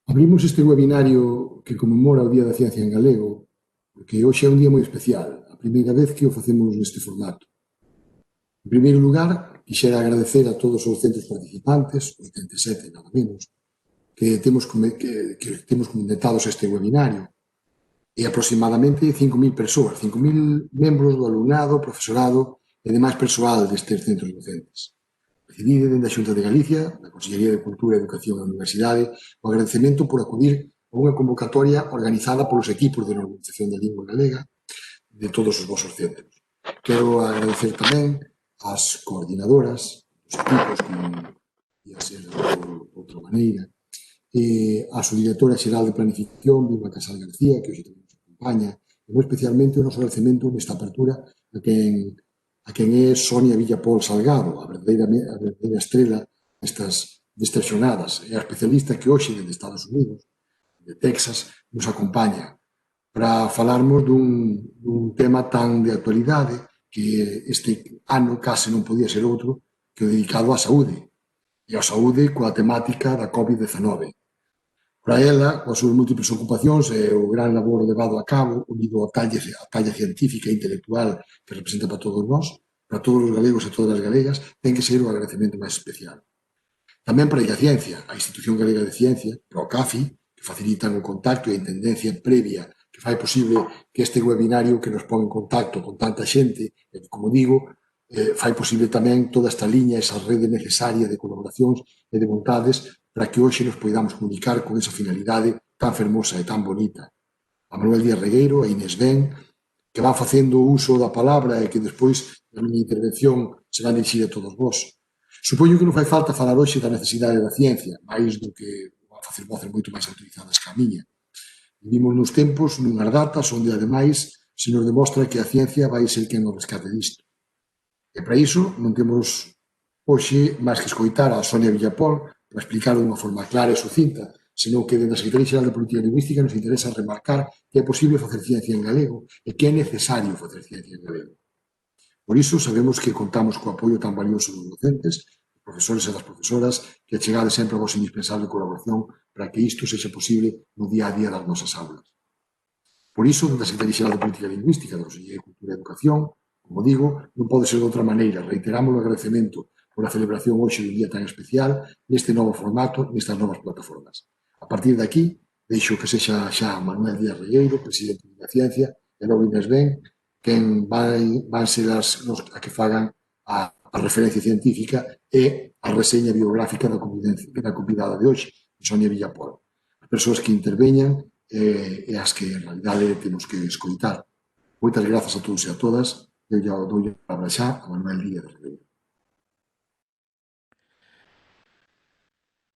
Abrimos este webinario que conmemora o Día da Ciencia en Galego, porque hoxe é un día moi especial, a primeira vez que o facemos neste formato. En primeiro lugar, quixera agradecer a todos os centros participantes, 87 nada menos, que temos comentados este webinario, e aproximadamente 5.000 persoas, 5.000 membros do alumnado, profesorado e demais persoal destes centros docentes. Recibide dende a Xunta de Galicia, da Consellería de Cultura, Educación e Universidade, o agradecemento por acudir a unha convocatoria organizada polos equipos de normalización da lingua galega de todos os vosos centros. Quero agradecer tamén ás coordinadoras dos equipos, como ia ser de outra maneira, e a subdirectora xeral de Planificación, Vilma Casal García, que hoxe tamén nos acompaña, e moi especialmente o noso agradecemento nesta apertura a quen é Sonia Villapol Salgado, a verdadeira estrela destas xornadas, e a especialista que hoxe desde Estados Unidos, de Texas, nos acompaña para falarmos dun tema tan de actualidade que este ano case non podía ser outro que o dedicado á saúde, e á saúde coa temática da COVID-19. Para ela, coas súas múltiples ocupacións e o gran labor levado a cabo, unido á talla científica e intelectual que representa para todos nós, para todos os galegos e todas as galegas, ten que ser o agradecemento máis especial. Tamén para a Ciencia, a Institución Galega de Ciencia, para o CAFI, que facilitan o contacto e a entendencia previa que fai posible que este webinario que nos pon en contacto con tanta xente, e que, como digo, fai posible tamén toda esta liña, esa rede necesaria de colaboracións e de vontades para que hoxe nos poidamos comunicar con esa finalidade tan fermosa e tan bonita. A Manuel Díaz Regueiro, a Inés Ben, que van facendo uso da palabra e que despois na miña intervención se van dirigir a todos vós. Supoño que non fai falta falar hoxe da necesidade da ciencia, máis do que van facer voces moito máis autorizadas que a miña. Vivimos nos tempos, nunhas datas, onde, ademais, se nos demostra que a ciencia vai ser quen nos rescate disto. E para iso non temos hoxe máis que escoitar a Sonia Villapol para explicar de unha forma clara e sucinta, senón que dentro da Secretaría Xeral de Política Lingüística nos interesa remarcar que é posible facer ciencia en galego e que é necesario facer ciencia en galego. Por iso, sabemos que contamos co apoio tan valioso dos docentes, dos profesores e das profesoras, que achegade sempre a vosa indispensable colaboración para que isto sexa posible no día a día das nosas aulas. Por iso, dentro da Secretaría Xeral de Política Lingüística, da Consellería de Cultura e Educación, como digo, non pode ser de outra maneira. Reiteramos o agradecemento por a celebración hoxe dun día tan especial neste novo formato, nestas novas plataformas. A partir de aquí, deixo que sexa xa Manuel Díaz Regueiro, presidente da Ciencia, e logo Inés Ben, quen van ser a que fagan a referencia científica e a reseña biográfica da convidada de hoxe, Sonia Villapol. As persoas que interveñan e as que en realidade temos que escoitar. Moitas grazas a todos e a todas. Eu já dou a palabra xa a Manuel Díaz Regueiro.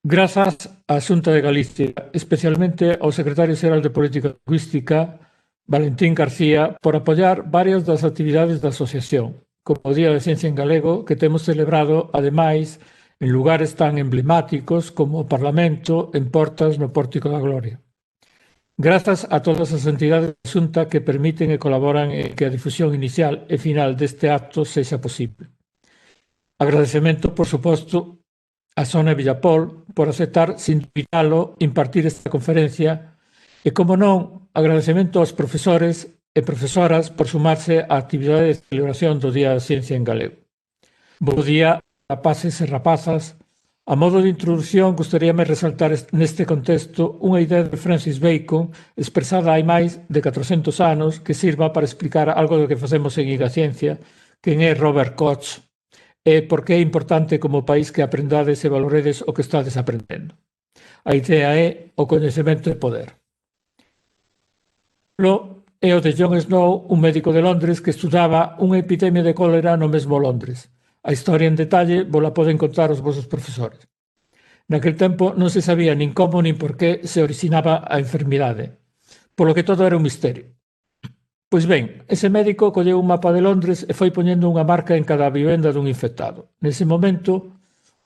Grazas á Xunta de Galicia, especialmente ao Secretario Xeral de Política Lingüística, Valentín García, por apoiar varias das actividades da asociación, como o Día de Ciencia en Galego, que temos celebrado, ademais, en lugares tan emblemáticos como o Parlamento, en Portas, no Pórtico da Gloria. Grazas a todas as entidades da Xunta que permiten e colaboran en que a difusión inicial e final deste acto sexa posible. Agradecemento, por suposto, a Sonia Villapol por aceptar, sin invitalo, impartir esta conferencia e, como non, agradecemento aos profesores e profesoras por sumarse á actividade de celebración do Día da Ciencia en Galego. Bo día, rapaces e rapazas. A modo de introdución, gustaríame resaltar neste contexto unha idea de Francis Bacon expresada hai máis de 400 anos que sirva para explicar algo do que facemos en Igaciencia, quen é Robert Koch, e por que é importante como país que aprendades e valoredes o que estades aprendendo. A idea é o coñecemento e poder. É o de John Snow, un médico de Londres que estudaba unha epidemia de cólera no mesmo Londres. A historia en detalle vos la poden contar os vosos profesores. Naquel tempo non se sabía nin como nin por que se originaba a enfermidade, polo que todo era un misterio. Pois ben, ese médico colleu un mapa de Londres e foi poñendo unha marca en cada vivenda dun infectado. Nese momento,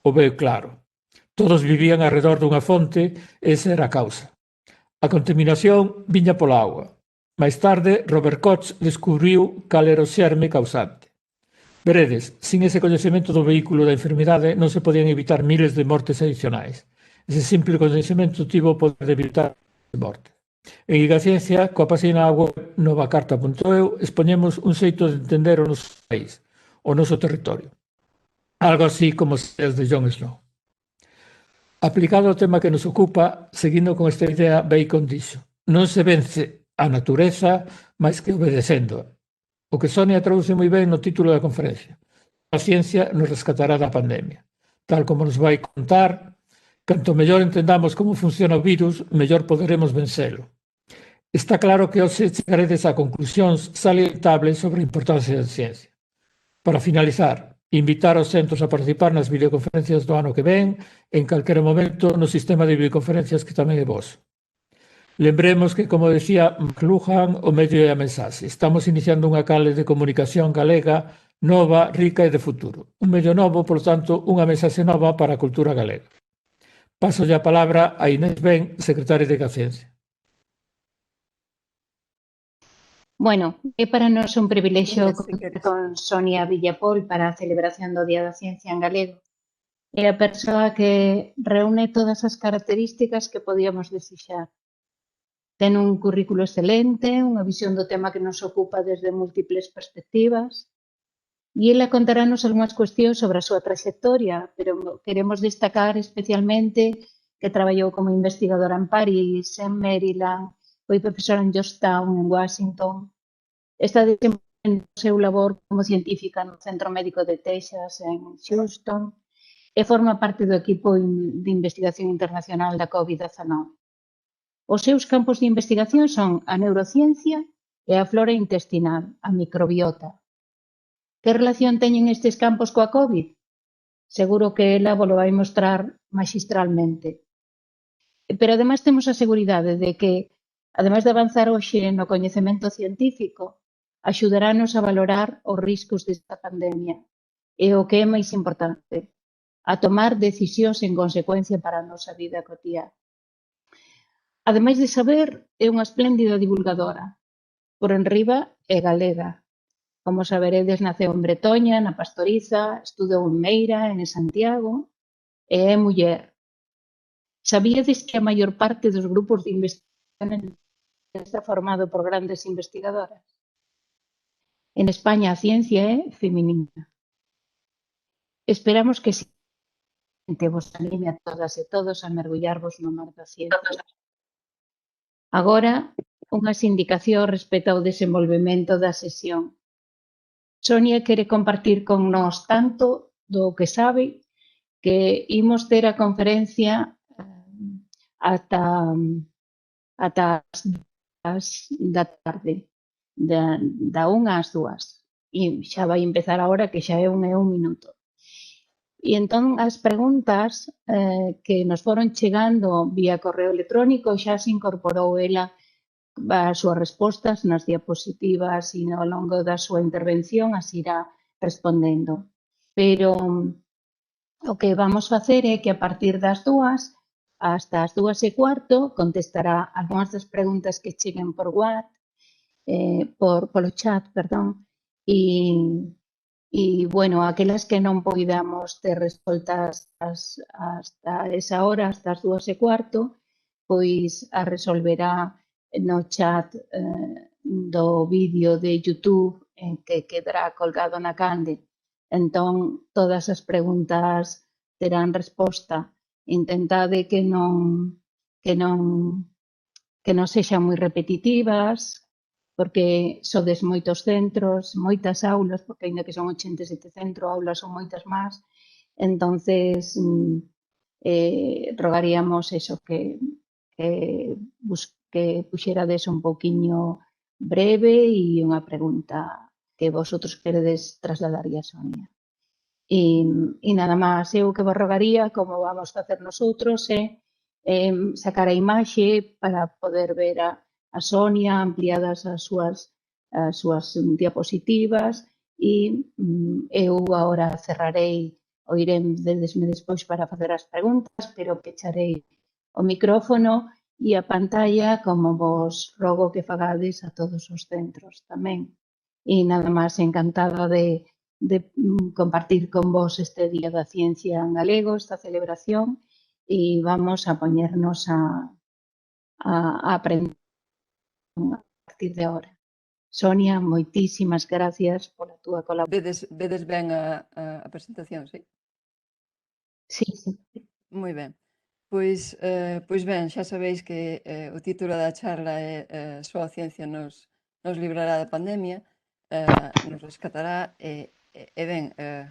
o veu claro. Todos vivían arredor dunha fonte e esa era a causa. A contaminación viña pola auga. Máis tarde, Robert Koch descubriu cal era o xerme causante. Veredes, sin ese coñecemento do vehículo da enfermidade non se podían evitar miles de mortes adicionais. Ese simple coñecemento tivo o poder de evitar a morte. En Igaciencia, coa página web novacarta.eu, expoñemos un xeito de entender o noso país, o noso territorio. Algo así como os de Jon Snow. Aplicado ao tema que nos ocupa, seguindo con esta idea, Bacon dixo: non se vence a natureza máis que obedecendo. O que Sonia traduce moi ben no título da conferencia. A ciencia nos rescatará da pandemia. Tal como nos vai contar, canto mellor entendamos como funciona o virus, mellor poderemos vencelo. Está claro que hoxe chegaredes a conclusións salientables sobre a importancia da ciencia. Para finalizar, invitar os centros a participar nas videoconferencias do ano que ven, en calquera momento no sistema de videoconferencias que tamén é vos. Lembremos que, como decía McLuhan, o medio é a mensaxe. Estamos iniciando unha canle de comunicación galega nova, rica e de futuro. Un medio novo, por tanto, unha mensaxe nova para a cultura galega. Paso a palabra a Inés Ben, secretaria de Ciencia. Bueno, é para nós un privilexio contar con Sonia Villapol para a celebración do Día da Ciencia en galego. É a persoa que reúne todas as características que podíamos desexar. Ten un currículo excelente, unha visión do tema que nos ocupa desde múltiples perspectivas, e ela contarános algunhas cuestións sobre a súa trayectoria, pero queremos destacar especialmente que traballou como investigadora en París, en Maryland, foi profesora en Georgetown, en Washington. Está desenvolvendo o seu labor como científica no Centro Médico de Texas, en Houston, e forma parte do equipo de investigación internacional da COVID-19. Os seus campos de investigación son a neurociencia e a flora intestinal, a microbiota. Que relación teñen estes campos coa COVID? Seguro que ela vos lo vai mostrar magistralmente. Pero ademais temos a seguridade de que, ademais de avanzar hoxe no coñecemento científico, axudarános a valorar os riscos desta pandemia e o que é máis importante, a tomar decisións en consecuencia para a nosa vida cotiá. Ademais de saber, é unha espléndida divulgadora. Por enriba é galega. Como saberedes, naceu en Bretoña, na Pastoriza, estudou en Meira, en Santiago, e é muller. Sabíades que a maior parte dos grupos de investigación está formado por grandes investigadoras? En España a ciencia é feminina. Esperamos que vos anime a todas e todos a mergullarvos no mar da ciencia. Agora, unhas indicacións respecto ao desenvolvemento da sesión. Sonia quere compartir con nós tanto do que sabe que imos ter a conferencia ata as da tarde, da 1 ás 2. E xa vai empezar agora, que xa é 1 minuto. E entón as preguntas que nos foron chegando vía correo electrónico xa se incorporou ela as súas respostas nas diapositivas e ao longo da súa intervención as irá respondendo. Pero o que vamos facer é que a partir das 2 hasta as 2:15 contestará algunhas das preguntas que cheguen por polo chat, perdón, e, bueno, aquelas que non poidamos ter resoltas hasta esa hora, hasta as 2:15, pois a resolverá no chat do vídeo de YouTube en que quedará colgado na canle. Entón, todas as preguntas terán resposta. Intentade que non sexan moi repetitivas, porque sodes moitos centros, moitas aulas, porque ainda que son 87 centros, aulas son moitas máis. Entonces, rogaríamos eso, que puxerades un pouquiño breve e unha pregunta que vosotros queredes trasladarlle a Sonia. E nada máis, eu que vos rogaría, como vamos facer nosotros, sacar a imaxe para poder ver a Sonia, ampliadas as súas diapositivas, e eu agora cerrarei, oiredesme despois para facer as preguntas, pero pecharei o micrófono e a pantalla, como vos rogo que fagades a todos os centros tamén. E nada máis, encantada de compartir con vos este Día da Ciencia en galego, esta celebración, y vamos a poñernos a aprender a partir de ahora. Sonia, moitísimas gracias pola túa colaboración. Vedes ben a presentación, sí? Sí, sí. Moi ben. Pois ben, xa sabéis que o título da charla é Só a ciencia nos librará da pandemia, nos rescatará, e ben, é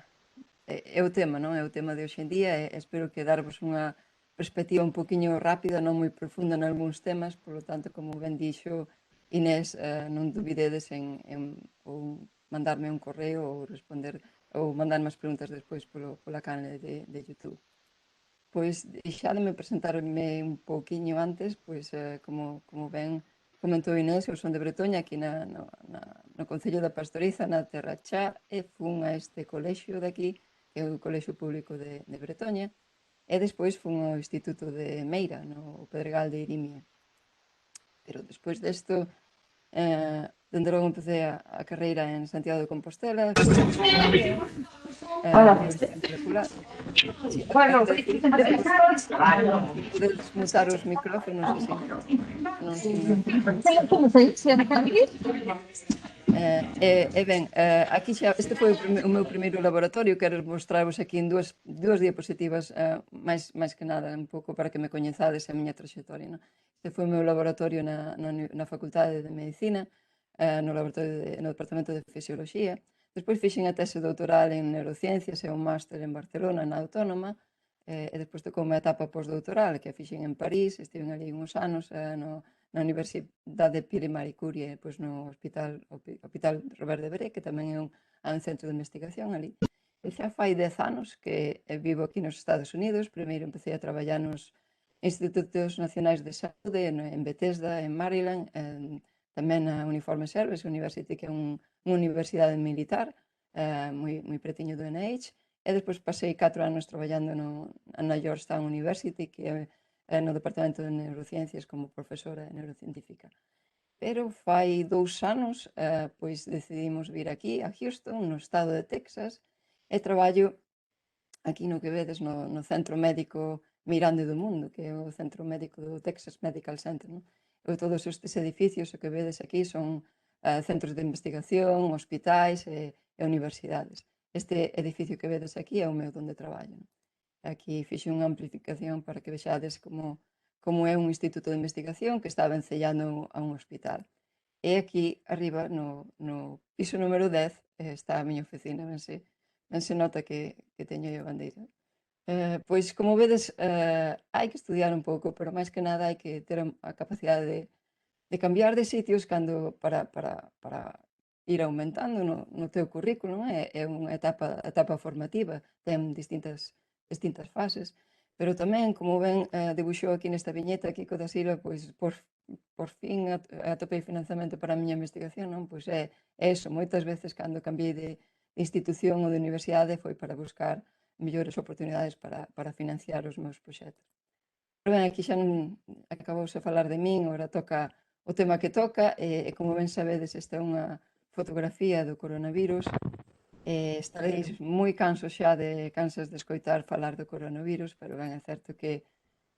o tema, non? É o tema de hoxe en día e espero que darvos unha perspectiva un poquinho rápida, non moi profunda nalgúns temas, polo tanto, como ben dixo Inés, non dubidedes en ou mandarme un correo ou responder ou mandarme as preguntas despois pola canle de YouTube. Pois deixádeme presentarme un pouquiño antes, pois como ben comentou Inés, eu son de Bretoña, aquí no Concello da Pastoriza, na Terra Chá, e fun a este colexio de aquí, que é o Colexio Público de Bretoña, e despois fun ao Instituto de Meira, no Pedregal de Irimia. Pero despois desto, dende logo empecé a carreira en Santiago de Compostela, molecular. Podedes mutar os micrófonos así. Ben, aquí xa, este foi o meu primeiro laboratorio, quero mostrarvos aquí en dúas diapositivas, máis que nada, un pouco para que me coñezades a miña traxectoria, non? Este foi o meu laboratorio na Facultade de Medicina, no Departamento de Fisioloxía. Despois fixen a tese doutoral en Neurociencias e un máster en Barcelona, na Autónoma, e despois tocou unha etapa postdoutoral que a fixen en París, estiven ali uns anos na Universidade Pierre Marie Curie, pois no Hospital Robert de Bré, que tamén é un centro de investigación ali. E xa fai 10 anos que vivo aquí nos Estados Unidos. Primeiro empecé a traballar nos Institutos Nacionais de Saúde, en Bethesda, en Maryland, tamén na Uniforme Service University, que é unha universidade militar, moi pretiño do NIH, e despois pasei 4 anos traballando na Georgetown University, que é no Departamento de Neurociencias como profesora neurocientífica. Pero fai 2 anos, pois decidimos vir aquí, a Houston, no estado de Texas, e traballo aquí no que vedes, no Centro Médico Mirande do Mundo, que é o Centro Médico do Texas Medical Center, non? Todos estes edificios que vedes aquí son centros de investigación, hospitais e universidades. Este edificio que vedes aquí é o meu donde traballo. Aquí fixe unha amplificación para que vexades como é un instituto de investigación que está vencellando a un hospital. E aquí arriba, no piso número 10, está a miña oficina, ben se nota que teño a bandeira. Pois, como vedes, hai que estudiar un pouco, pero máis que nada hai que ter a capacidade de cambiar de sitios para ir aumentando no teu currículum. É unha etapa formativa, ten distintas fases, pero tamén, como ben dibuixou aquí nesta viñeta Kiko da Silva, pois por fin atopei financiamento para a miña investigación, non? Pois é eso, moitas veces cando cambiei de institución ou de universidade foi para buscar mellores oportunidades para financiar os meus proxectos. Pero ben, aquí xa non acabouse a falar de min, ora toca o tema que toca, e como ben sabedes, esta é unha fotografía do coronavirus. Estaréis moi cansas de escoitar falar do coronavirus, pero ben, é certo que,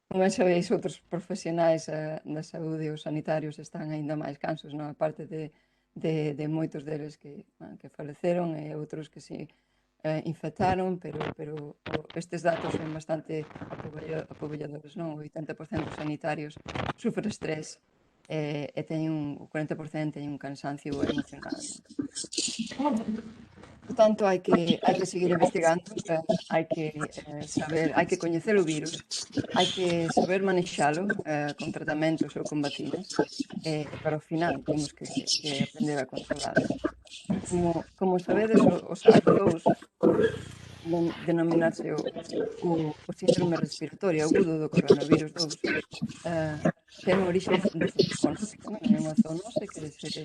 como ben sabeis, outros profesionais da saúde e os sanitarios están aínda máis cansos, non? A parte de moitos deles que faleceron e outros que si infectaron, pero estes datos son bastante apobulladores, non? O 80% dos sanitarios sufre estrés e o 40% teñen un cansancio emocional. Por tanto, hai que seguir investigando, hai que saber, hai que coñecer o virus, hai que saber manexalo con tratamentos ou con vacinas, e para o final temos que aprender a controlar. Como sabedes, o SARS-CoV denominarse o síndrome respiratorio agudo do coronavirus 2, ten orixe zoonótica, non? É unha zoonose que se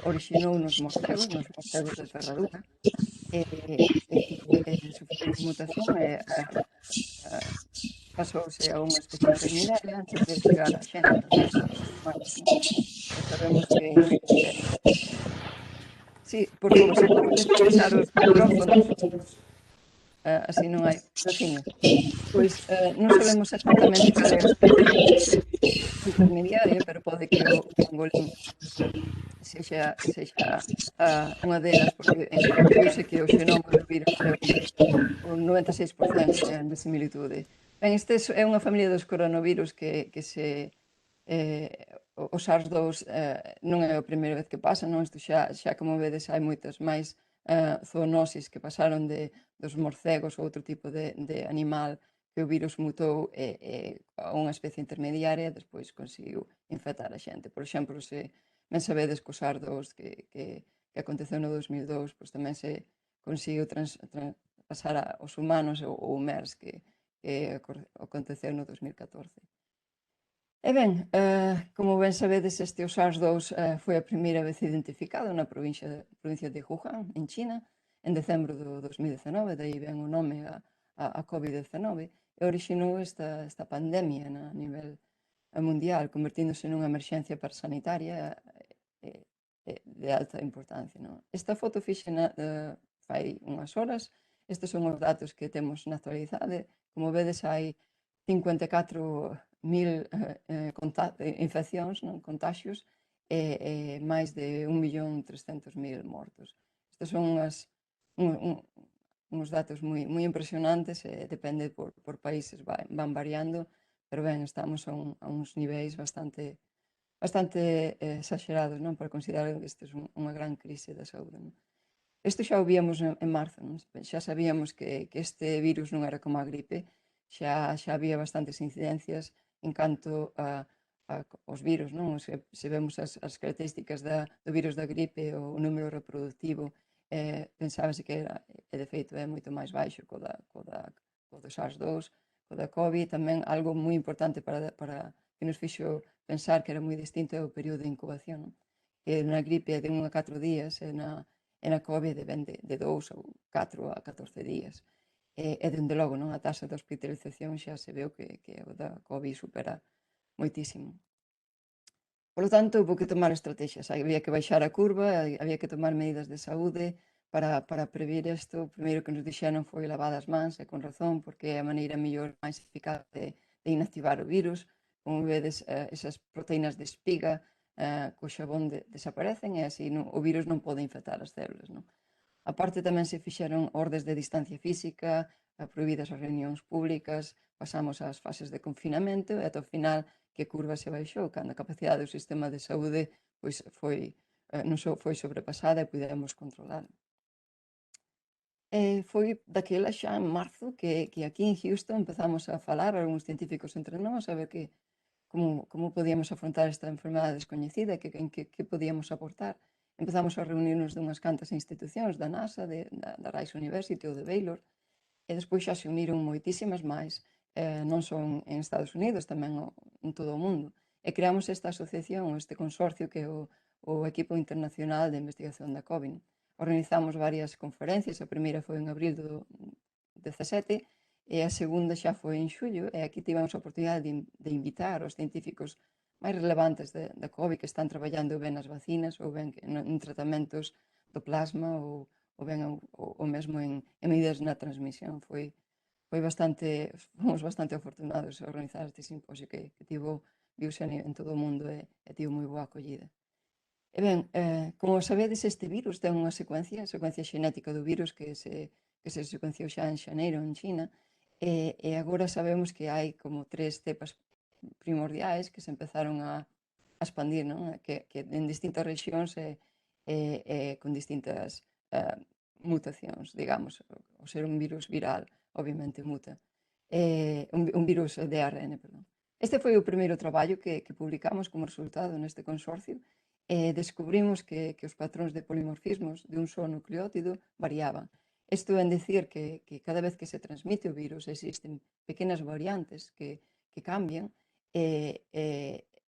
orixinou nos morcegos de ferradura, e sufriu unha mutación e pasouse a unha especie intermediaria antes de chegar a xente. Sabemos que sí, por favor, se podes baixar os micrófonos. así non hai raciña. Pois non sabemos exactamente cal é a especie intermediaria, pero pode que o pangolín sexa unha delas, porque viuse que o xenoma do virus é un 96% de similitude. Ben, este é unha familia dos coronavirus que se o SARS-2 non é a primeira vez que pasa, non? Isto xa como vedes hai moitas máis zoonosis que pasaron dos morcegos ou outro tipo de animal que o virus mutou a unha especie intermediaria e despois conseguiu infectar a xente. Por exemplo, se ben sabedes que o SARS-2 que aconteceu no 2002, pois tamén se conseguiu pasar aos humanos o MERS que aconteceu no 2014. E ben, como ben sabedes, este o SARS-2 foi a primeira vez identificado na provincia de Wuhan, en China, en decembro do 2019, daí ven o nome a COVID-19, e orixinou esta pandemia a nivel mundial, convertíndose nunha emerxencia sanitaria de alta importancia. Non? Esta foto fixena fai unhas horas, estes son os datos que temos na actualidade, como vedes hai 54.000 infeccións, non? Contaxios, e máis de 1.300.000 mortos. Estes son uns datos moi impresionantes, depende por países, van variando, pero ben, estamos a uns niveis bastante exagerados, non? Para considerar que isto é unha gran crise da saúde. Non? Isto xa o víamos en marzo, non? Xa sabíamos que este virus non era como a gripe, xa había bastantes incidencias en canto aos virus, non? Se vemos as características do virus da gripe, o número reproductivo, pensábase que era, e de feito é moito máis baixo co do SARS-2, co da COVID, tamén algo moi importante para que nos fixo pensar que era moi distinto é o período de incubación, non? Que na gripe é de 1 a 4 días, e na COVID ven de 2 ou 4 a 14 días. E dende logo, non? A taxa de hospitalización xa se veu que o da COVID supera moitísimo. Por lo tanto, houve que tomar estrategias. Había que baixar a curva, había que tomar medidas de saúde para previr isto. O primeiro que nos dixeron foi lavar as mans, e con razón, porque é a maneira mellor, máis eficaz de inactivar o virus. Como vedes, esas proteínas de espiga co xabón desaparecen, e así o virus non pode infectar as células. Non? A parte tamén se fixeron ordes de distancia física, prohibidas as reunións públicas, pasamos ás fases de confinamento e ata o final que curva se baixou, cando a capacidade do sistema de saúde pois non só foi sobrepasada e pudemos controlar. Foi daquela xa en marzo que aquí en Houston empezamos a falar algúns científicos entre nós a ver como podíamos afrontar esta enfermedade descoñecida e que podíamos aportar. Empezamos a reunirnos dunhas cantas institucións da NASA, da Rice University ou de Baylor, e despois xa se uniron moitísimas máis, non só en Estados Unidos, tamén en todo o mundo. E creamos esta asociación, este consorcio que é o Equipo Internacional de Investigación da COVID. Organizamos varias conferencias, a primeira foi en abril do 17, e a segunda xa foi en xullo, e aquí tivemos a oportunidade de invitar os científicos máis relevantes da COVID que están traballando ben nas vacinas ou ben en tratamentos do plasma ou ben o mesmo en medidas na transmisión. Fomos bastante afortunados a organizar este simposio que viuse en todo o mundo e tivo moi boa acollida. E ben, como sabedes, este virus ten unha secuencia xenética do virus que se secuenciou xa en xaneiro en China, e agora sabemos que hai como 3 cepas primordiais que se empezaron a expandir, non? Que en distintas rexións e con distintas mutacións, digamos. O ser un virus viral, obviamente, muta. Un virus de ARN, perdón. Este foi o primeiro traballo que publicamos como resultado neste consorcio, e descubrimos que os patróns de polimorfismos de un só nucleótido variaban. Isto é dicir que cada vez que se transmite o virus existen pequenas variantes que cambian, e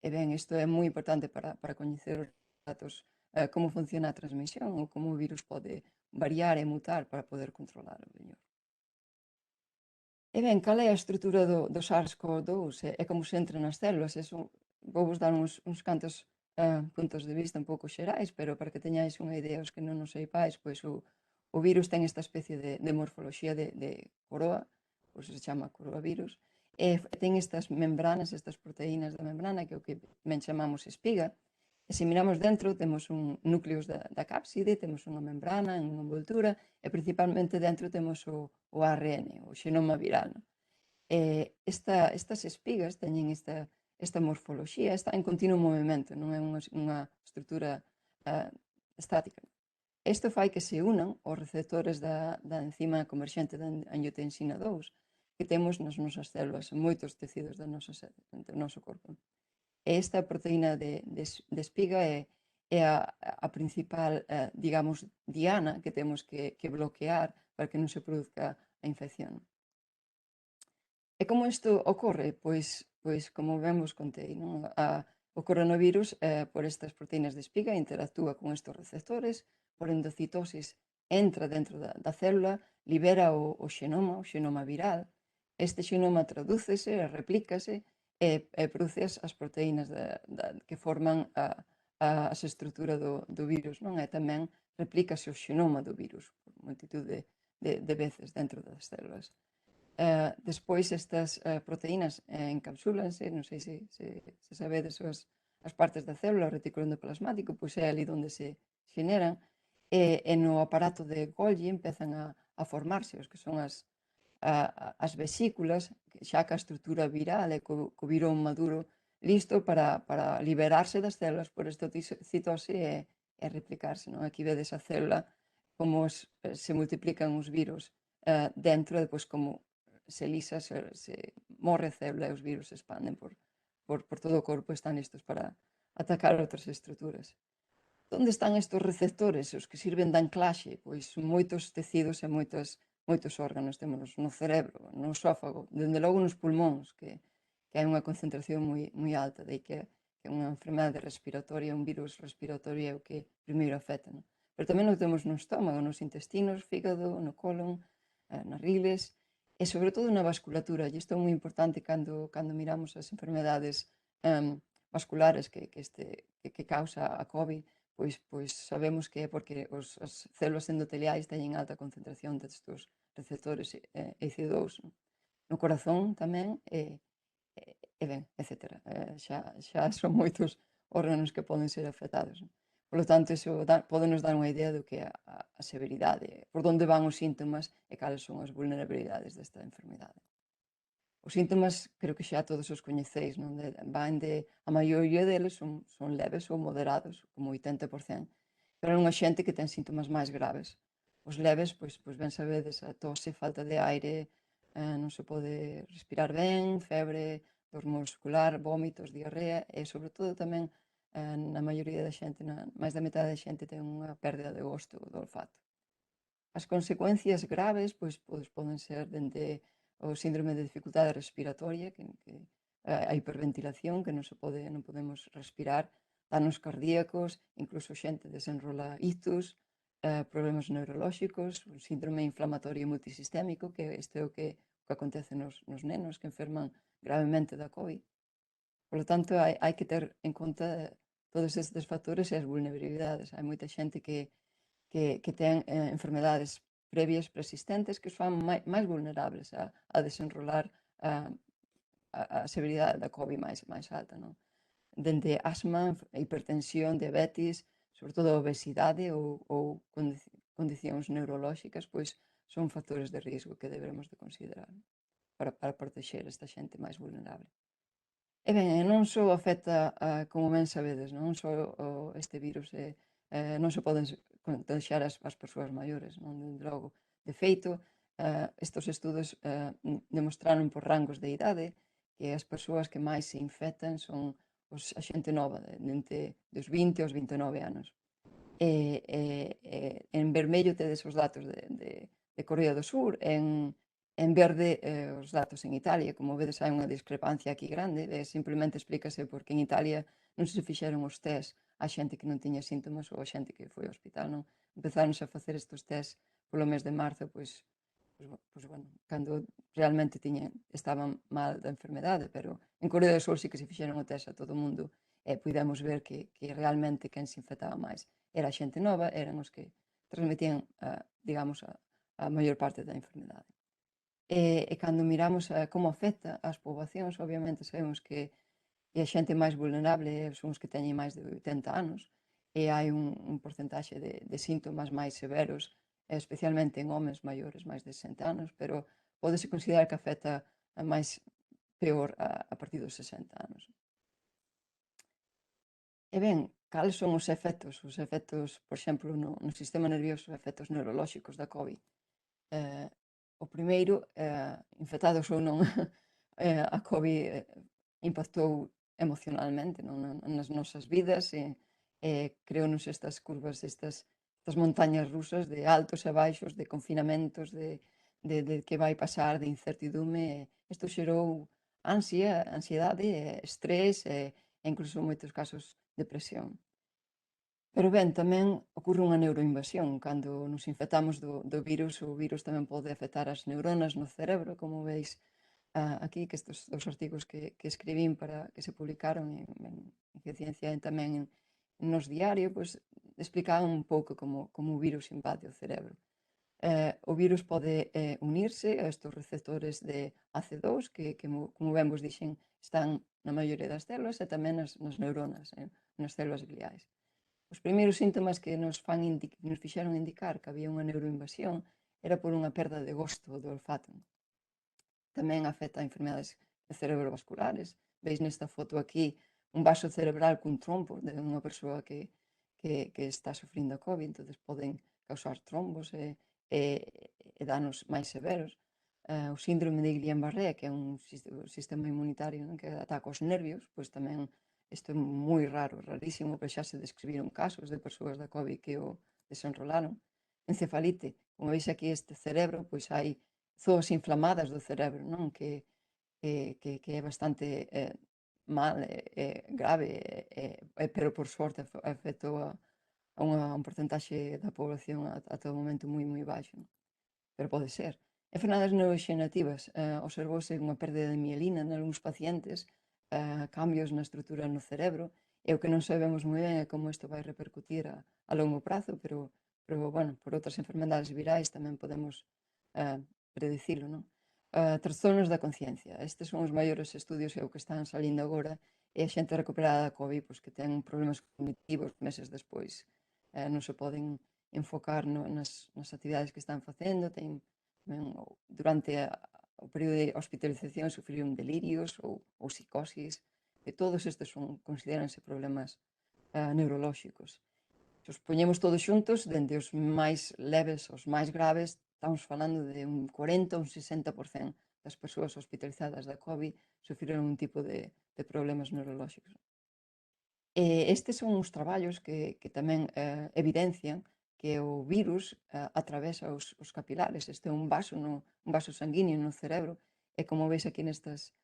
ben, isto é moi importante para coñecer os datos, como funciona a transmisión ou como o virus pode variar e mutar para poder controlar o mellor. E ben, cal é a estrutura do SARS-CoV-2 e como se entra nas células? Vou vos dar uns cantos puntos de vista un pouco xerais, pero para que teñáis unha idea os que non nos seipais, pois o O virus ten esta especie de morfoloxía de coroa, por se chama coroavirus, e ten estas membranas, estas proteínas da membrana, que é o que ben chamamos espiga, e se miramos dentro temos un núcleos da cápside, temos unha membrana, unha envoltura, e principalmente dentro temos o ARN, o xenoma viral. Estas espigas teñen esta morfoloxía, está en continuo movimento, non é unha estrutura estática. Isto fai que se unan os receptores da enzima converxente da angiotensina 2 que temos nas nosas células, en moitos tecidos do noso corpo. E esta proteína de espiga é a principal, digamos, diana que temos que bloquear para que non se produzca a infección. E como isto ocorre? Pois como ben vos contei, non? O coronavirus, por estas proteínas de espiga, interactúa con estes receptores, por endocitosis entra dentro da célula, libera o xenoma viral. Este xenoma tradúcese, replícase e produce as proteínas que forman as estruturas do virus, non? E tamén replícase o xenoma do virus por multitud de veces dentro das células. Despois estas proteínas encapsúlanse, non sei se sabedes as partes da célula, o retículo endoplasmático, pois é ali onde se generan, e no aparato de Golgi empezan a formarse os que son as vesículas, xa que a estrutura viral e co virón maduro listo para liberarse das células por estocitose e replicarse. Aquí vedes a célula como se multiplican os virus dentro, e depois como se lisa, se morre a célula e os virus se expanden por todo o corpo, están listos para atacar outras estruturas. Onde están estes receptores, os que sirven de anclaxe? Pois moitos tecidos e moitos órganos. Temos no cerebro, no esófago, dende logo nos pulmóns, que hai unha concentración moi alta, de que é unha enfermedade respiratoria, un virus respiratorio é o que primeiro afecta. Pero tamén o temos no estómago, nos intestinos, fígado, no colon, nas riles, e sobre todo na vasculatura. E isto é moi importante cando miramos as enfermedades vasculares que causa a COVID, pois sabemos que é porque as células endoteliais teñen alta concentración destes receptores EC2. No corazón tamén, ben, etc. Xa son moitos órganos que poden ser afectados. Por lo tanto, iso podenos dar unha idea do que é a severidade, por onde van os síntomas e cales son as vulnerabilidades desta enfermedade. Os síntomas, creo que xa todos os coñeceis, non? A maioría deles son leves ou moderados, como 80%, pero hai unha xente que ten síntomas máis graves. Os leves, pois ben sabedes, a tose, falta de aire, non se pode respirar ben, febre, dor muscular, vómitos, diarrea, e sobre todo tamén na maioría da xente, máis da metade da xente ten unha pérdida de gosto do olfato. As consecuencias graves pois poden ser dende o síndrome de dificultade respiratoria, que a hiperventilación, que non podemos respirar, danos cardíacos, incluso xente desenrola ictus, problemas neurolóxicos, o síndrome inflamatorio multisistémico, que este é o que acontece nos nenos que enferman gravemente da COVID. Por lo tanto, hai que ter en conta todos estes factores e as vulnerabilidades. Hai moita xente que ten enfermedades previas persistentes que os fan máis vulnerables a desenrolar a severidade da COVID máis alta. Dende asma, hipertensión, diabetes, sobre todo a obesidade ou condicións neurolóxicas, pois son factores de risco que debemos de considerar para protexer esta xente máis vulnerable. E ben, non só afecta, como ben sabedes, non só este virus non se poden contagiar as persoas maiores, non? Dende logo. De feito, estes estudos demostraron por rangos de idade que as persoas que máis se infectan son a xente nova, entre dos 20 aos 29 anos. En vermello tedes os datos de Corea do Sur, en verde os datos en Italia. Como vedes, hai unha discrepancia aquí grande, simplemente explícase porque en Italia non se fixeron os test a xente que non tiña síntomas ou a xente que foi ao hospital, non? Empezáronse a facer estes test polo mes de marzo, pois bueno, cando realmente estaban mal da enfermedade, pero en Corea do Sur sí que se fixeron o test a todo o mundo e pudemos ver que realmente quen se infectaba máis era a xente nova, eran os que transmitían, digamos, a maior parte da enfermedade. E cando miramos como afecta as poboacións, obviamente sabemos que a xente máis vulnerable son os que teñen máis de 80 anos, e hai un porcentaxe de síntomas máis severos, especialmente en homes maiores, máis de 60 anos, pero pódese considerar que afecta máis peor a partir dos 60 anos. E ben, cales son os efectos? Os efectos, por exemplo, no sistema nervioso, efectos neurolóxicos da COVID. O primeiro, infectados ou non, a COVID impactou emocionalmente nas nosas vidas e creounos estas curvas, estas montañas rusas de altos e baixos, de confinamentos, de que vai pasar, de incertidume. Isto xerou ansiedade, estrés e incluso en moitos casos depresión. Pero ben, tamén ocorre unha neuroinvasión. Cando nos infectamos do virus, o virus tamén pode afectar as neuronas no cerebro, como veis aquí, que estes dos artigos que escribín para que se publicaron en Ciencia e tamén nos Diario, pois explicaban un pouco como o virus invade o cerebro. O virus pode unirse a estes receptores de AC2, que como ben vos dixen, están na maioría das células e tamén nas neuronas, nas células gliais. Os primeiros síntomas que nos fixeron indicar que había unha neuroinvasión era por unha perda de gosto do olfato. Tamén afecta a enfermedades cerebrovasculares. Veis nesta foto aquí un vaso cerebral cun trombo de unha persoa que está sufrindo a COVID, entón poden causar trombos e danos máis severos. O síndrome de Guillain-Barré, que é un sistema inmunitario que ataca os nervios, pois tamén isto é moi raro, rarísimo, pero xa se describiron casos de persoas da COVID que o desenrolaron. Encefalite, como veis aquí este cerebro, pois hai zoas inflamadas do cerebro, non? Que é bastante mal, grave, pero por sorte afectou a un porcentaxe da población ata o momento moi baixo, pero pode ser. Enfermedades neuroxenerativas, observouse unha perda de mielina nalgúns pacientes, cambios na estrutura no cerebro, e o que non sabemos moi ben é como isto vai repercutir a longo prazo, pero bueno, por outras enfermedades virais tamén podemos predicilo, non? Trastornos da conciencia. Estes son os maiores estudios e o que están salindo agora, e a xente recuperada da COVID, pois que ten problemas cognitivos meses despois. Non se poden enfocar nas actividades que están facendo, durante o período de hospitalización sufriron delirios ou psicosis, e todos estes consideranse problemas neurolóxicos. Se os poñemos todos xuntos, dende os máis leves aos máis graves, estamos falando de un 40 ou un 60% das persoas hospitalizadas da COVID sufriron un tipo de problemas neurolóxicos. Estes son os traballos que tamén evidencian que o virus atravesa os capilares. Este é un vaso sanguíneo no cerebro, e como veis aquí nestas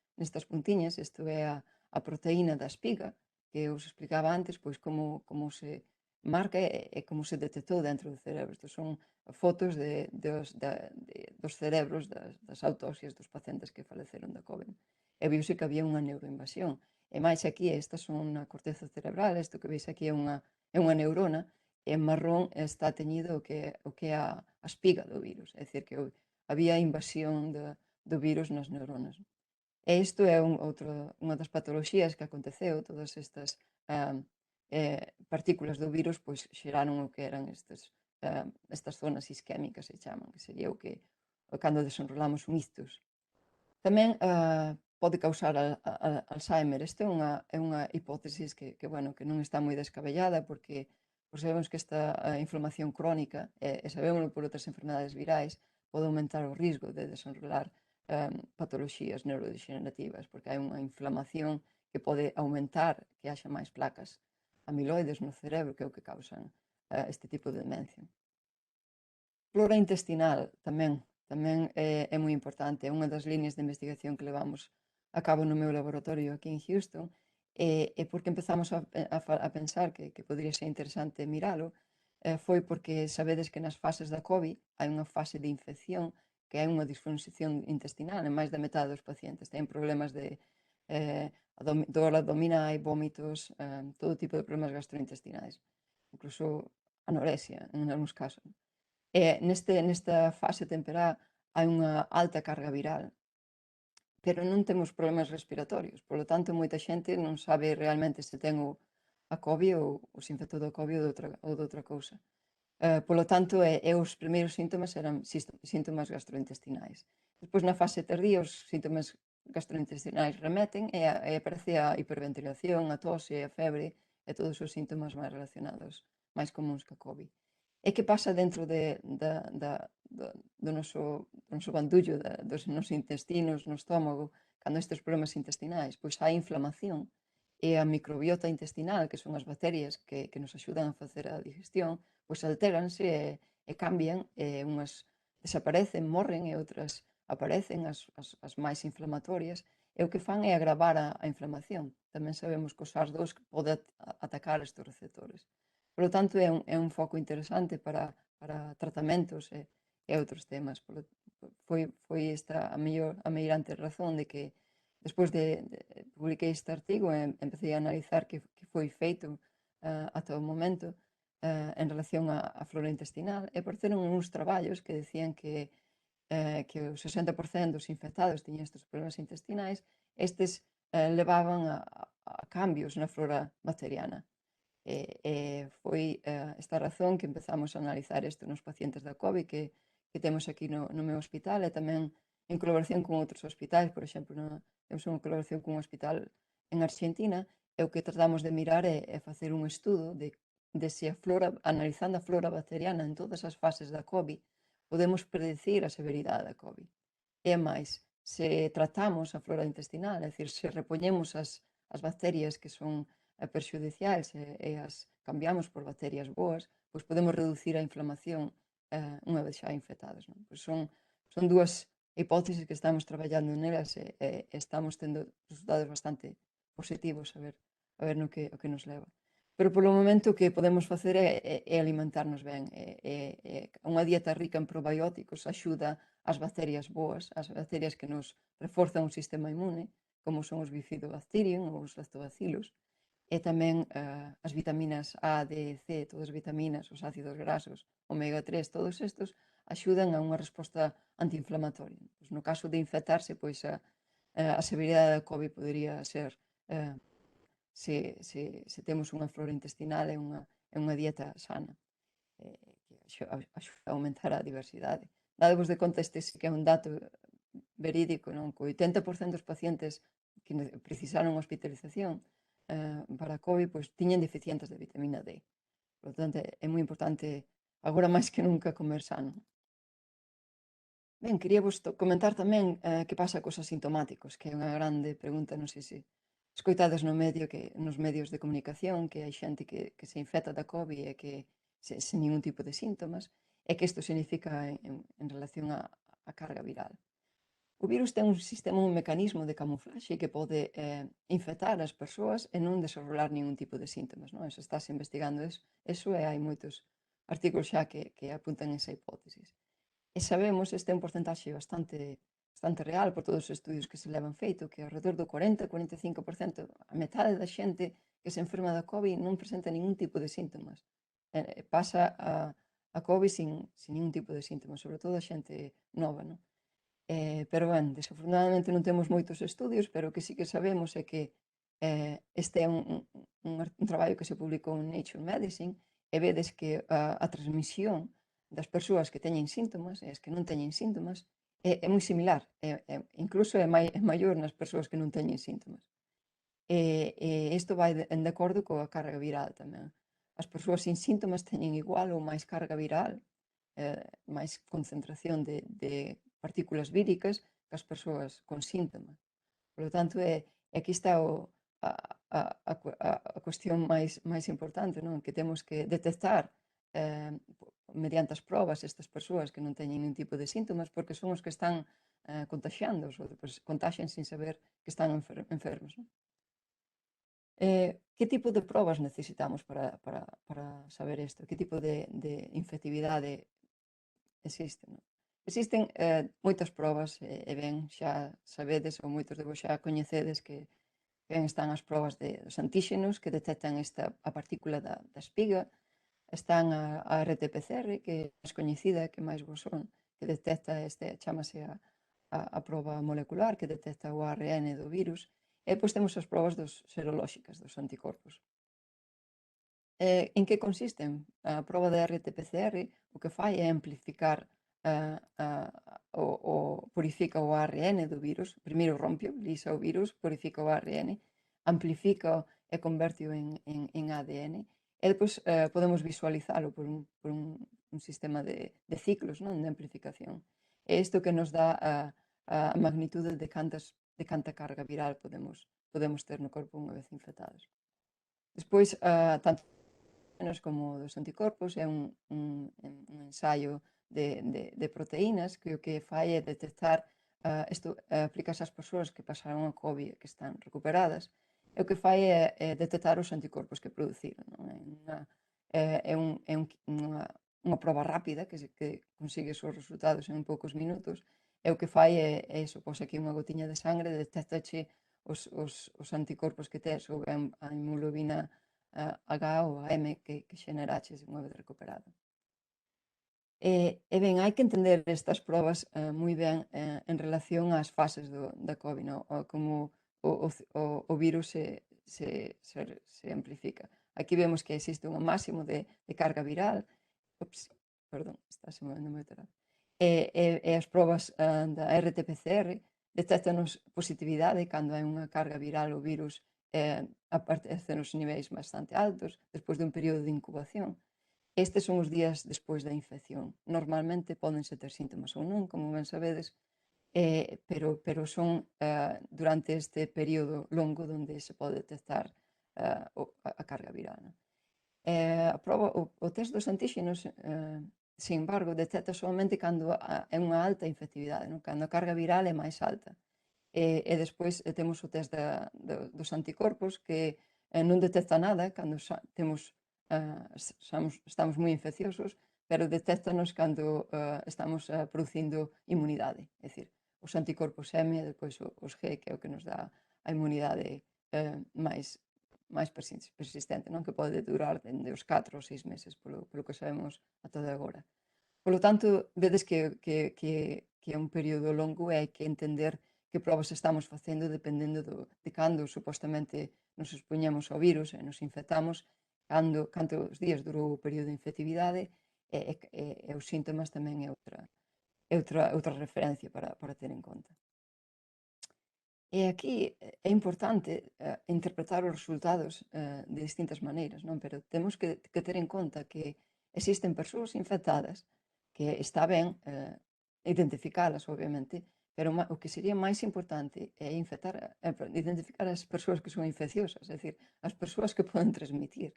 puntiñas, isto é a proteína da espiga, que os explicaba antes, pois como se marca e como se detectou dentro do cerebro. Estos son fotos dos cerebros das autopsias dos pacientes que faleceron da COVID. E viuse que había unha neuroinvasión. E máis aquí, estas son na corteza cerebral, isto que veis aquí é unha neurona, e en marrón está teñido o que é a espiga do virus, é dicir, que había invasión do virus nas neuronas. E isto é unha das patoloxías que aconteceu, todas estas partículas do virus pois xeraron o que eran estas zonas isquémicas, se chaman, que sería o que cando desenrolamos un ictus. Tamén pode causar Alzheimer. Esta é unha hipótesis que non está moi descabellada, porque sabemos que esta inflamación crónica, e sabémoslo por outras enfermedades virais, pode aumentar o risco de desenrolar patoloxías neurodegenerativas, porque hai unha inflamación que pode aumentar que haxa máis placas amiloides no cerebro, que é o que causan este tipo de demencia. Flora intestinal tamén é moi importante. É unha das líneas de investigación que levamos a cabo no meu laboratorio aquí en Houston, e porque empezamos a pensar que podría ser interesante miralo, foi porque sabedes que nas fases da COVID hai unha fase de infección que é unha disfunción intestinal en máis da metade dos pacientes. Ten problemas de dor abdominal, vómitos, todo tipo de problemas gastrointestinais. Incluso anorexia, en algúns casos. E nesta fase temperá hai unha alta carga viral, pero non temos problemas respiratorios, polo tanto, moita xente non sabe realmente se ten a COVID ou se infectou do COVID ou de outra cousa. Polo tanto, os primeiros síntomas eran síntomas gastrointestinais. Despois, na fase tardía, os síntomas gastrointestinais remeten e aparece a hiperventilación, a tose, a febre e todos os síntomas máis relacionados, máis comuns que a COVID. E que pasa dentro do noso bandullo, dos nosos intestinos, no estómago, cando estes problemas intestinais? Pois hai inflamación e a microbiota intestinal, que son as bacterias que nos axudan a facer a digestión, pois altéranse e cambian, unhas desaparecen, morren e outras aparecen, as máis inflamatorias, e o que fan é agravar a inflamación. Tamén sabemos que o SARS-2 pode atacar estes receptores. Por lo tanto, é un foco interesante para tratamentos e outros temas. Foi esta a meirante razón de que despois de publiquei este artigo e empecé a analizar que foi feito ata o momento en relación á flora intestinal, e apareceron uns traballos que decían que o 60% dos infectados tiñan estes problemas intestinais, estes levaban a cambios na flora bacteriana. Foi esta razón que empezamos a analizar isto nos pacientes da COVID que temos aquí no meu hospital e tamén en colaboración con outros hospitais, por exemplo, temos unha colaboración cun hospital en Argentina e o que tratamos de mirar é facer un estudo de se a flora, analizando a flora bacteriana en todas as fases da COVID, podemos predecir a severidade da COVID. E máis, se tratamos a flora intestinal, é dicir, se repoñemos as bacterias que son perxudiciais e as cambiamos por bacterias boas, pois podemos reducir a inflamación unha vez xa infectados. Pois son dúas hipótesis que estamos traballando nelas e estamos tendo resultados bastante positivos a ver no que nos leva. Pero polo momento o que podemos facer é alimentarnos ben. Unha dieta rica en probióticos axuda as bacterias boas, as bacterias que nos reforzan o sistema inmune, como son os bifidobacterium ou os lactobacillus, e tamén as vitaminas A, D, C, todas as vitaminas, os ácidos grasos, omega 3, todos estes axudan a unha resposta antiinflamatoria. Pois no caso de infectarse, pois a severidade da COVID podería ser se temos unha flora intestinal e unha dieta sana, que axuda a aumentar a diversidade. Dadevos de conta, este sí que é un dato verídico, non? Que o 80% dos pacientes que precisaron hospitalización para a COVID, pois tiñen deficientes de vitamina D. Por lo tanto, é moi importante, agora máis que nunca, comer sano. Ben, quería vos comentar tamén que pasa cos asintomáticos, que é unha grande pregunta, non sei se escoitades nos medios de comunicación, que hai xente que se infecta da COVID e que sen ningún tipo de síntomas, e que isto significa en relación á carga viral. O virus ten un mecanismo de camuflaxe que pode infectar as persoas e non desenrolar ningún tipo de síntomas. Non? Se estás investigando eso e hai moitos artigos xa que apuntan esa hipótesis. E sabemos, este é un porcentaxe bastante real por todos os estudios que se levan feito, que alrededor do 40-45%, a metade da xente que se enferma da COVID non presenta ningún tipo de síntomas. Pasa a COVID sin ningún tipo de síntomas, sobre todo a xente nova, non? Pero, ben, desafortunadamente non temos moitos estudios, pero o que sí que sabemos é que este é un traballo que se publicou en Nature Medicine e vedes que a transmisión das persoas que teñen síntomas e as que non teñen síntomas é moi similar, incluso é maior nas persoas que non teñen síntomas. Isto vai de acordo coa carga viral tamén. As persoas sin síntomas teñen igual ou máis carga viral, máis concentración de partículas víricas que as persoas con síntomas. Por lo tanto, aquí está a cuestión máis importante, non? Que temos que detectar mediante as probas estas persoas que non teñen ningún tipo de síntomas, porque son os que están contaxiando, ou contaxian sin saber que están enfermos. Non? Que tipo de probas necesitamos para saber isto? Que tipo de infectividade existe? Non? Existen moitas probas, e ben xa sabedes, ou moitos de vos xa coñecedes que ben están as probas dos antíxenos que detectan a partícula da espiga, están a RT-PCR, que é máis coñecida, que máis vos son, que detecta chamase a proba molecular, que detecta o ARN do virus, e depois temos as probas serolóxicas dos anticorpos. En que consisten? A proba de RT-PCR o que fai é amplificar purifica o ARN do virus, primeiro rompe, lisa o virus, purifica o ARN, amplifica e converteo en ADN, e depois podemos visualizalo por un sistema de ciclos, non, de amplificación. É isto que nos dá a magnitude de canta carga viral podemos ter no corpo unha vez infectados. Despois, tanto como dos anticorpos, é un ensaio de proteínas que o que fai é detectar, isto aplícase ás persoas que pasaron a COVID que están recuperadas, e o que fai é detectar os anticorpos que produciron. É unha proba rápida que consigue os resultados en poucos minutos, e o que fai é iso, pos aquí unha gotiña de sangre, detectache os anticorpos que tes, ou ben a hemoglobina H ou a M que xeneraches unha vez recuperado. E ben, hai que entender estas probas moi ben en relación ás fases da COVID, como o virus se amplifica. Aquí vemos que existe un máximo de carga viral, perdón, estáse movendo moito rápido, e as probas da RT-PCR detectanos positividade cando hai unha carga viral o virus aparece nos niveis bastante altos despois dun período de incubación. Estes son os días despois da infección. Normalmente pódense ter síntomas ou non, como ben sabedes, pero son durante este período longo onde se pode detectar a carga viral. O test dos antíxenos, sin embargo, detecta solamente cando é unha alta infectividade, cando a carga viral é máis alta. E despois temos o test dos anticorpos que non detecta nada cando estamos moi infecciosos, pero detectanos cando estamos producindo inmunidade, é dicir, os anticorpos M e depois os G, que é o que nos dá a inmunidade máis persistente, non, que pode durar dende os 4 ou 6 meses, polo que sabemos ata de agora. Polo tanto, vedes que é un período longo e hai que entender que probas estamos facendo dependendo de cando supostamente nos expoñemos ao virus e nos infectamos, cantos días durou o período de infectividade e os síntomas tamén é outra referencia para ter en conta. E aquí é importante interpretar os resultados de distintas maneiras, non? Pero temos que ter en conta que existen persoas infectadas que está ben identificalas, obviamente, pero o que sería máis importante é identificar as persoas que son infecciosas, é dicir, as persoas que poden transmitir.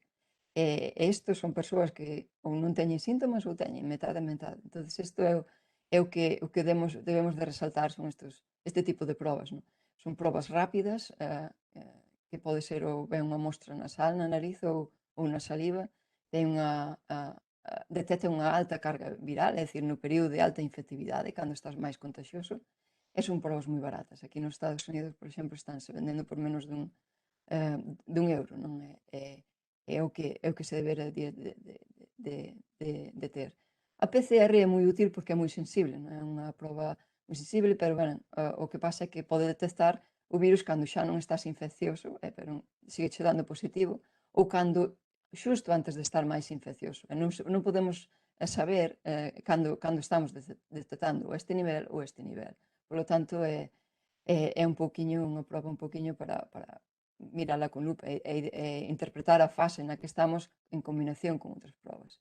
E isto son persoas que ou non teñen síntomas ou teñen metade. Entón, isto é o que debemos de resaltar, son este tipo de probas, non? Son probas rápidas, que pode ser ou ben unha mostra nasal na nariz ou na saliva, detecta unha alta carga viral, é dicir, no período de alta infectividade, cando estás máis contagioso, e son probas moi baratas. Aquí nos Estados Unidos, por exemplo, estánse vendendo por menos dun euro, non? É o que se debera de ter. A PCR é moi útil porque é moi sensible, non é unha proba moi sensible, pero o que pasa é que pode detectar o virus cando xa non estás infeccioso, pero sigue che dando positivo, ou cando xusto antes de estar máis infeccioso. E non podemos saber cando estamos detectando este nivel ou este nivel. Por lo tanto, é unha proba un poquinho para mirala con lupa e interpretar a fase na que estamos en combinación con outras probas.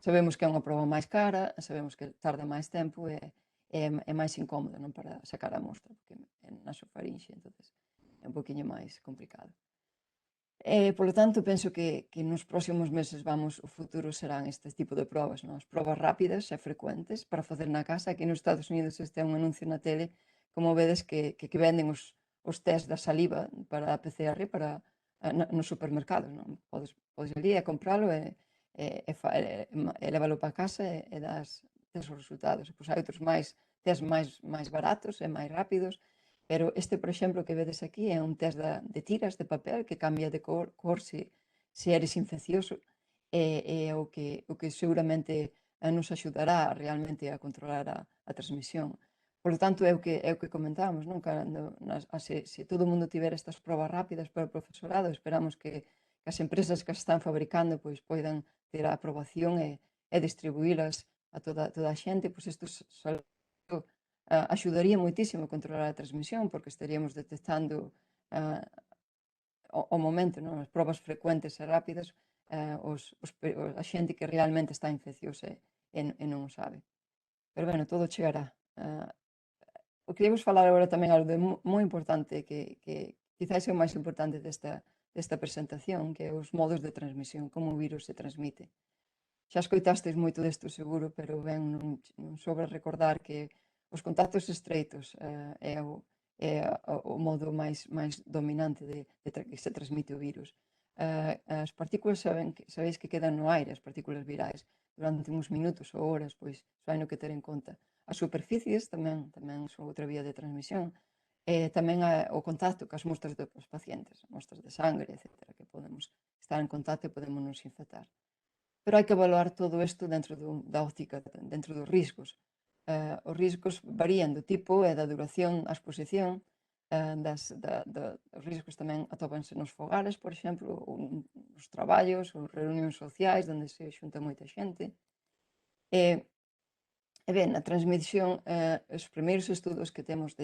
Sabemos que é unha proba máis cara, sabemos que tarda máis tempo e é máis incómodo, non, para sacar a mostra, porque é nasofarinxe, entonces é un poquinho máis complicado. Polo tanto, penso que nos próximos meses o futuro serán este tipo de probas, non? As probas rápidas e frecuentes para facer na casa. Aquí nos Estados Unidos este é un anuncio na tele, como vedes que venden os test da saliva para a PCR nos supermercados, non? Podes ali a compralo e lévalo para casa e tes os resultados. Pois hai outros test máis baratos e máis rápidos, pero este, por exemplo, que vedes aquí é un test de tiras de papel que cambia de cor se eres infeccioso é o que seguramente nos axudará realmente a controlar a transmisión. Por lo tanto, é o que comentábamos, non? Se todo o mundo tiver estas probas rápidas para o profesorado, esperamos que as empresas que as están fabricando pois poidan ter a aprobación e distribuílas a toda a xente, pois isto axudaría moitísimo a controlar a transmisión, porque estaríamos detectando ao momento, non? As probas frecuentes e rápidas, a xente que realmente está infecciosa e non o sabe. Pero, bueno, todo chegará. O que queríamos falar agora tamén algo de moi importante que quizás é o máis importante desta presentación, que é os modos de transmisión, como o virus se transmite. Xa escoitastes moito desto seguro, pero ben, non sobra recordar que os contactos estreitos é o modo máis dominante de que se transmite o virus. As partículas sabéis que quedan no aire, as partículas virais, durante uns minutos ou horas, pois hai no que ter en conta. As superficies tamén son outra vía de transmisión, e tamén o contacto cas mostras dos pacientes, mostras de sangre, etc., que podemos estar en contacto e podemos nos infectar. Pero hai que evaluar todo isto dentro da óptica, dentro dos riscos. Os riscos varían do tipo e da duración a exposición, os riscos tamén atópanse nos fogares, por exemplo, ou nos traballos, ou reunións sociais, onde se xunta moita xente. E ben, a transmisión, os primeiros estudos que temos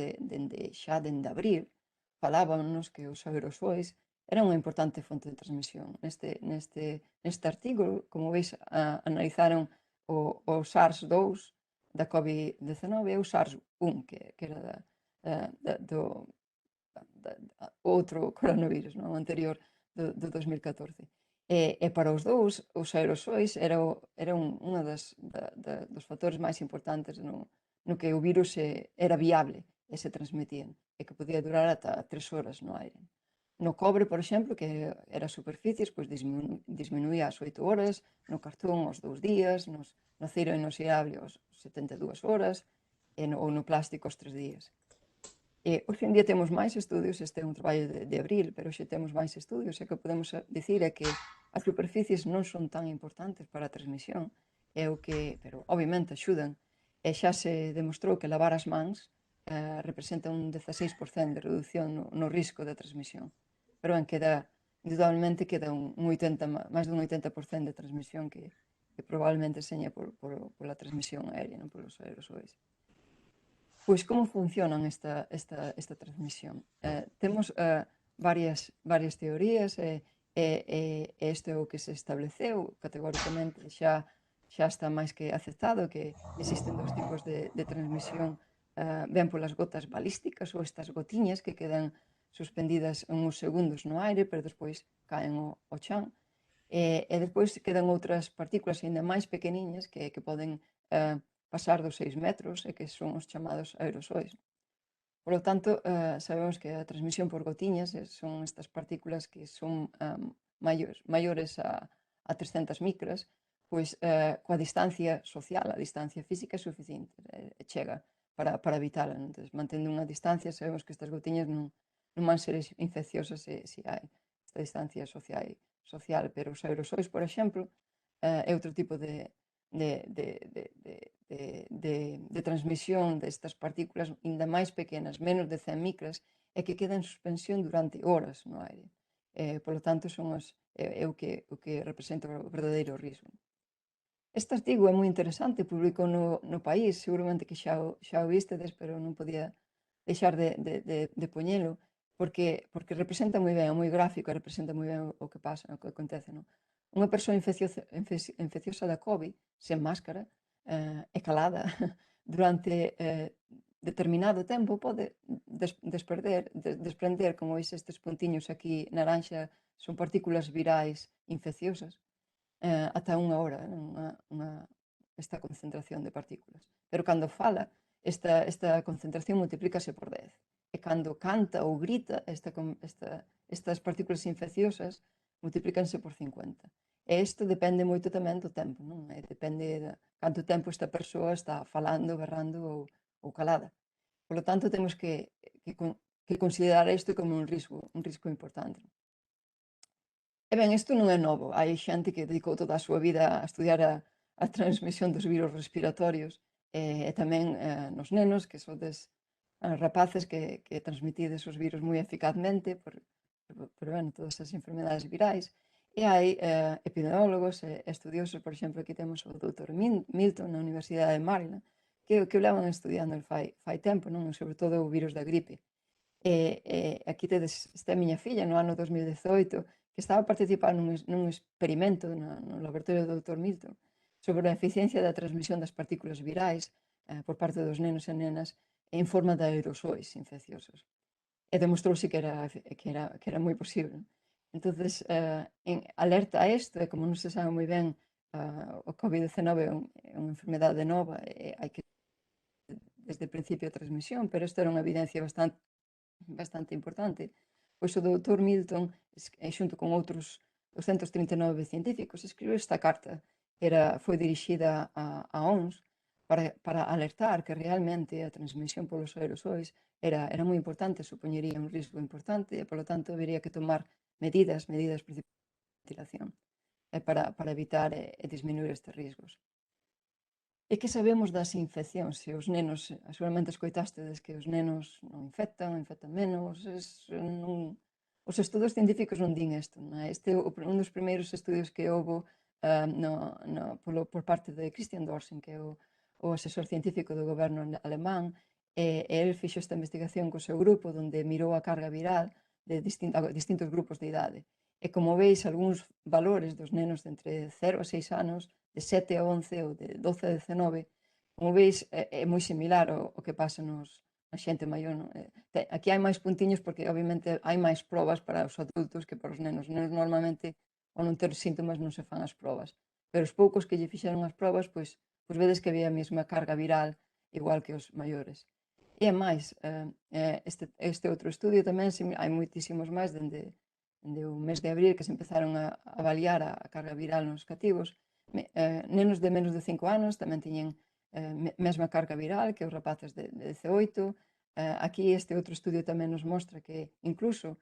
xa dende abril, falábanos que os aerosois eran unha importante fonte de transmisión. Neste artigo, como veis, analizaron o SARS-2 da COVID-19 e o SARS-1, que era do outro coronavirus, non? O anterior do 2014. E para os dous, os aerosois era unha dos factores máis importantes no que o virus era viable e se transmitían, e que podía durar ata 3 horas no aire. No cobre, por exemplo, que era superficies, pois disminuía ás 8 horas, no cartón aos 2 días, no acero inoxidable aos 72 horas, ou no plástico aos 3 días. Hoxe en día temos máis estudios, este é un traballo de abril, pero hoxe temos máis estudios, e o que podemos dicir é que as superficies non son tan importantes para a transmisión, pero obviamente axudan, e xa se demostrou que lavar as mans representa un 16% de reducción no risco de transmisión. Pero indudablemente queda máis dun 80% de transmisión que probablemente seña pola transmisión aérea, non polos aerosois. Pois como funcionan esta transmisión? Temos varias teorías e isto é o que se estableceu categóricamente, xa está máis que aceptado que existen dos tipos de transmisión, ben polas gotas balísticas ou estas gotiñas que quedan suspendidas uns segundos no aire, pero despois caen ao chan, e despois quedan outras partículas ainda máis pequeniñas que poden pasar dos 6 metros e que son os chamados aerosois. Por lo tanto, sabemos que a transmisión por gotiñas son estas partículas que son maiores a 300 micras, pois coa distancia social, a distancia física é suficiente, chega para evitala. Entón, mantendo unha distancia, sabemos que estas gotiñas non van ser infecciosas se hai esta distancia social, pero os aerosois, por exemplo, é outro tipo de transmisión destas partículas ainda máis pequenas, menos de 100 micras, e que quedan en suspensión durante horas no aire. Por lo tanto, é o que representa o verdadeiro risco. Este artigo é moi interesante, publicou no País, seguramente que xa o vistedes, pero non podía deixar de poñelo, porque representa moi ben, é moi gráfico, representa moi ben o que pasa, o que acontece, non? Unha persoa infecciosa da COVID, sen máscara e calada durante determinado tempo pode desprender, como veis estes puntiños aquí naranxa, son partículas virais infecciosas, ata unha hora, esta concentración de partículas. Pero cando fala, esta concentración multiplícase por 10. E cando canta ou grita, estas partículas infecciosas multiplícanse por 50. E isto depende moito tamén do tempo, non? Depende de canto tempo esta persoa está falando, berrando ou calada. Por lo tanto, temos que considerar isto como un risco importante. E ben, isto non é novo. Hai xente que dedicou toda a súa vida a estudiar a transmisión dos virus respiratorios e tamén nos nenos, que sodes rapaces que transmitides os virus moi eficazmente bueno, todas as enfermedades virais. E hai epidemiólogos e estudiosos, por exemplo, aquí temos o Dr. Milton na Universidade de Maryland, que o levan estudiando fai tempo, non? Sobre todo o virus da gripe. Aquí tedes esta miña filla no ano 2018 que estaba a participar nun experimento no laboratorio do Dr. Milton sobre a eficiencia da transmisión das partículas virais por parte dos nenos e nenas en forma de aerosois infecciosos. E demostrouse que era moi posible. Entonces, en alerta a isto, e como non se sabe moi ben, o COVID-19 é unha enfermedade nova e hai que desde o principio a transmisión, pero isto era unha evidencia bastante importante. Pois o Dr. Milton, xunto con outros 239 científicos, escribiu esta carta. Foi dirixida a OMS para alertar que realmente a transmisión polos aerosois era moi importante, supoñería un risco importante e, polo tanto, habería que tomar medidas de ventilación para evitar e disminuir estes riscos. E que sabemos das infeccións? Se os nenos, seguramente escoitástedes que os nenos non infectan menos, os estudos científicos non din isto. Este é un dos primeiros estudios que houve por parte de Christian Dorsen, que é o asesor científico do goberno alemán, e el fixo esta investigación co seu grupo, onde mirou a carga viral de distintos grupos de idade. E como veis, algúns valores dos nenos de entre 0 a 6 anos, de 7 a 11 ou de 12 a 19, como veis, é moi similar ao que pasa na xente maior. Aquí hai máis puntiños porque, obviamente, hai máis probas para os adultos que para os nenos. Os nenos, normalmente, ao non ter síntomas, non se fan as probas. Pero os poucos que lle fixeron as probas, pois vedes que había a mesma carga viral igual que os maiores. E é máis, este outro estudio tamén, hai moitísimos máis dende o mes de abril que se empezaron a avaliar a carga viral nos cativos. Nenos de menos de 5 anos tamén tiñen mesma carga viral que os rapaces de 18. Aquí este outro estudio tamén nos mostra que incluso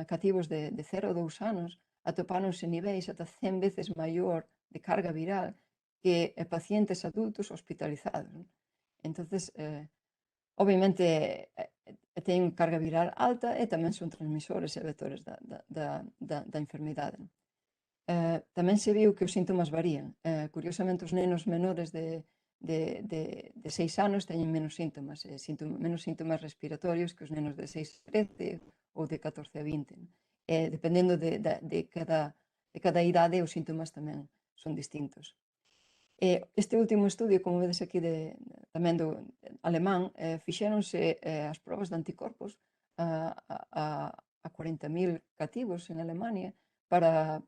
cativos de 0 a 2 anos atopáronse niveis ata 100 veces maior de carga viral que pacientes adultos hospitalizados. Entonces, obviamente, teñen carga viral alta e tamén son transmisores e vectores da enfermidade. Tamén se viu que os síntomas varían. Curiosamente, os nenos menores de 6 anos teñen menos síntomas, menos síntomas respiratorios que os nenos de 6 a 13 ou de 14 a 20. Dependendo de cada idade, os síntomas tamén son distintos. Este último estudio, como vedes aquí tamén do alemán, fixéronse as probas de anticorpos a 40.000 cativos en Alemania para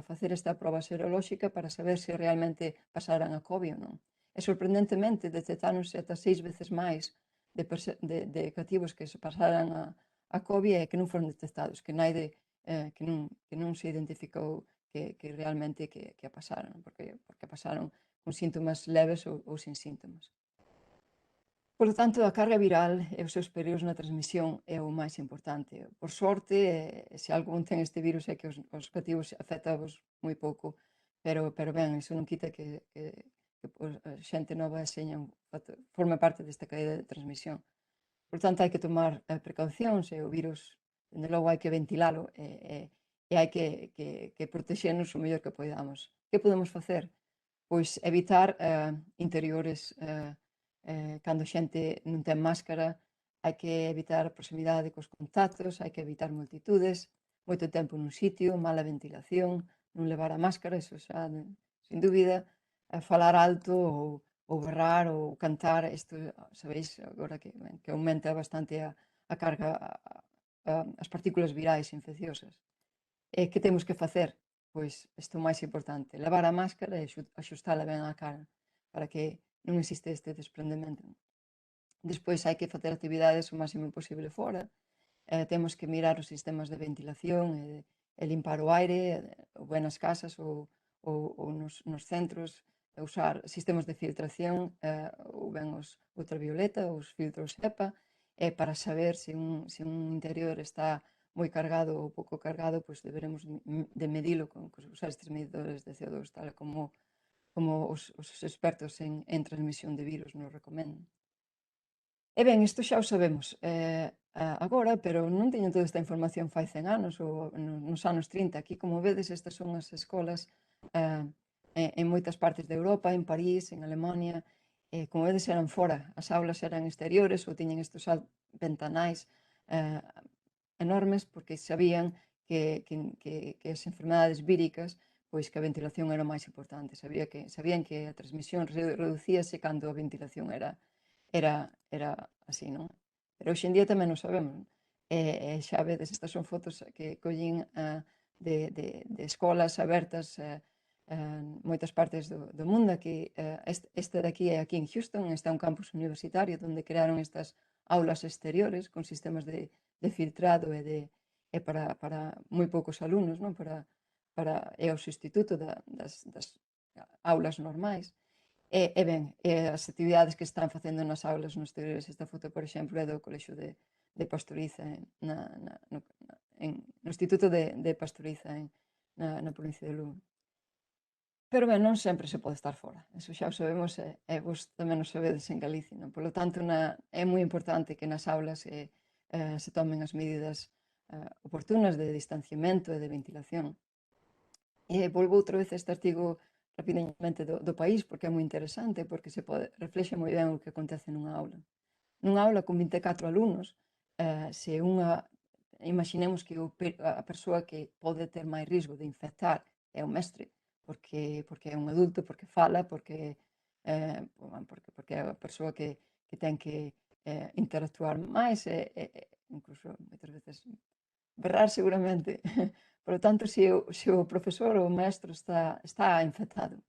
facer esta proba serolóxica para saber se realmente pasaran a COVID ou non. E sorprendentemente detectáronse ata 6 veces máis de cativos que se pasaran a COVID e que non foron detectados, que non se identificou que realmente que a pasaron, porque pasaron con síntomas leves ou sin síntomas. Por lo tanto, a carga viral e os seus períodos na transmisión é o máis importante. Por sorte, se algún ten este virus é que os cativos afectados moi pouco, pero ben, iso non quita que a xente nova forma parte desta caída de transmisión. Por tanto, hai que tomar precaucións e o virus, dende logo, hai que ventilalo e hai que protexernos o mellor que poidamos. Que podemos facer? Pois evitar interiores cando a xente non ten máscara, hai que evitar a proximidade cos contactos, hai que evitar multitudes, moito tempo nun sitio, mala ventilación, non levar a máscara, iso xa, sin dúbida, falar alto ou berrar ou cantar, isto sabéis agora que aumenta bastante a carga, as partículas virais infecciosas. Que temos que facer? Pois isto máis importante, levar a máscara e axustala ben á cara para que non existe este desprendemento. Despois hai que facer actividades o máximo posible fora, temos que mirar os sistemas de ventilación e limpar o aire, ou ben nas casas ou nos centros, usar sistemas de filtración ou ben os ultravioleta, os filtros HEPA, para saber se un interior está moi cargado ou pouco cargado, pois deberemos de medilo con usar estes medidores de CO2, tal como os expertos en transmisión de virus nos recomendan. E ben, isto xa o sabemos agora, pero non teño toda esta información fai 100 anos ou nos anos 30. Aquí, como vedes, estas son as escolas en moitas partes de Europa, en París, en Alemania. Como vedes, eran fora, as aulas eran exteriores ou tiñen estes ventanais enormes, porque sabían que as enfermedades víricas, pois que a ventilación era o máis importante. Sabían que a transmisión reducíase cando a ventilación era así, non? Pero hoxe en día tamén o sabemos. Xa vedes, estas son fotos que collín de escolas abertas en moitas partes do mundo. Aquí, este de aquí é aquí en Houston, este é un campus universitario onde crearon estas aulas exteriores con sistemas de filtrado e para moi poucos alumnos, non? É o sustituto das aulas normais. Ben, as actividades que están facendo nas aulas nos exteriores, esta foto, por exemplo, é do Colexio de Pastoriza no Instituto de Pastoriza na provincia de Lugo. Pero ben, non sempre se pode estar fora, eso xa o sabemos e vos tamén o sabedes en Galicia, non? Por lo tanto, é moi importante que nas aulas se tomen as medidas oportunas de distanciamento e de ventilación. Volvo outra vez a este artigo rapidamente do País, porque é moi interesante, porque reflexa moi ben o que acontece nunha aula. Nunha aula con 24 alumnos, se imaginemos que a persoa que pode ter máis risco de infectar é o mestre, porque é un adulto, porque fala, porque é a persoa que ten que interactuar máis e incluso moitas veces berrar seguramente. Por lo tanto, se o profesor ou o maestro está infectado,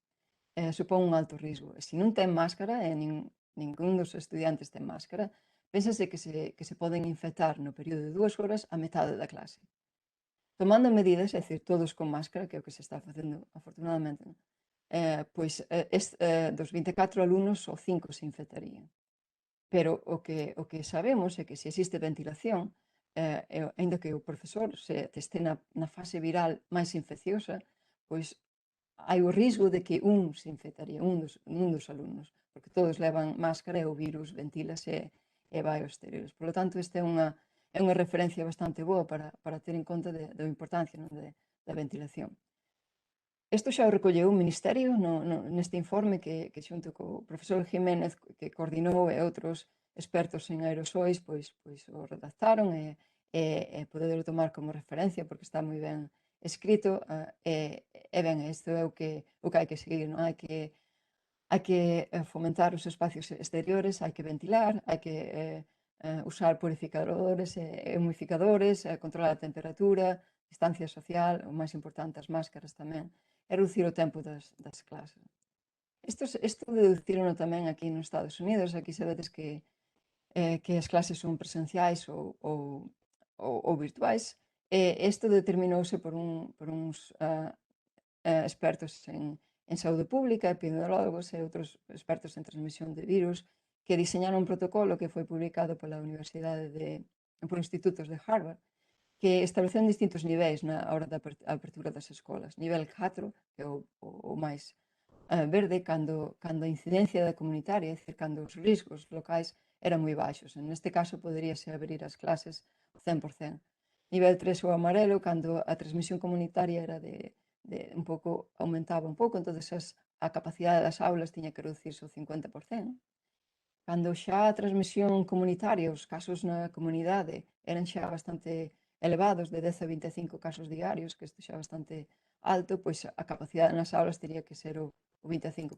supón un alto risco. E se non ten máscara, e ningún dos estudiantes ten máscara, pénsase que se poden infectar no período de 2 horas a metade da clase. Tomando medidas, é dicir, todos con máscara, que é o que se está facendo afortunadamente, pois dos 24 alumnos, só 5 se infectarían. Pero o que sabemos é que se existe ventilación, aínda que o profesor este na fase viral máis infecciosa, pois hai o risco de que se infectaría, un dos alumnos, porque todos levan máscara e o virus ventílase e vai aos exteriores. Por lo tanto, esta é unha referencia bastante boa para ter en conta da importancia da ventilación. Isto xa o recolleu o Ministerio neste informe que xunto co profesor Jiménez, que coordinou, e outros expertos en aerosois, pois o redactaron e poder tomar como referencia, porque está moi ben escrito, e ben, isto é o que hai que seguir, non? Hai que fomentar os espacios exteriores, hai que ventilar, hai que usar purificadores e humificadores, controlar a temperatura, distancia social, o máis importante, as máscaras tamén, e reducir o tempo das clases. Isto deducirono tamén aquí nos Estados Unidos. Aquí sabedes que as clases son presenciais ou virtuais. Isto determinouse por uns expertos en saúde pública, epidemiólogos e outros expertos en transmisión de virus, que diseñaron un protocolo que foi publicado pola Universidade por institutos de Harvard, que establecen distintos niveis na hora da apertura das escolas. Nivel 4, que é o máis verde, cando a incidencia da comunitaria, é dicir, cando os riscos locais eran moi baixos. Neste caso, poderíase abrir as clases 100%. Nivel 3 o amarelo, cando a transmisión comunitaria era aumentaba un pouco, entonces a capacidade das aulas tiña que reducirse o 50%. Cando xa a transmisión comunitaria, os casos na comunidade eran xa bastante elevados, de 10 a 25 casos diarios, que isto xa é bastante alto, pois a capacidade nas aulas teria que ser o 25%.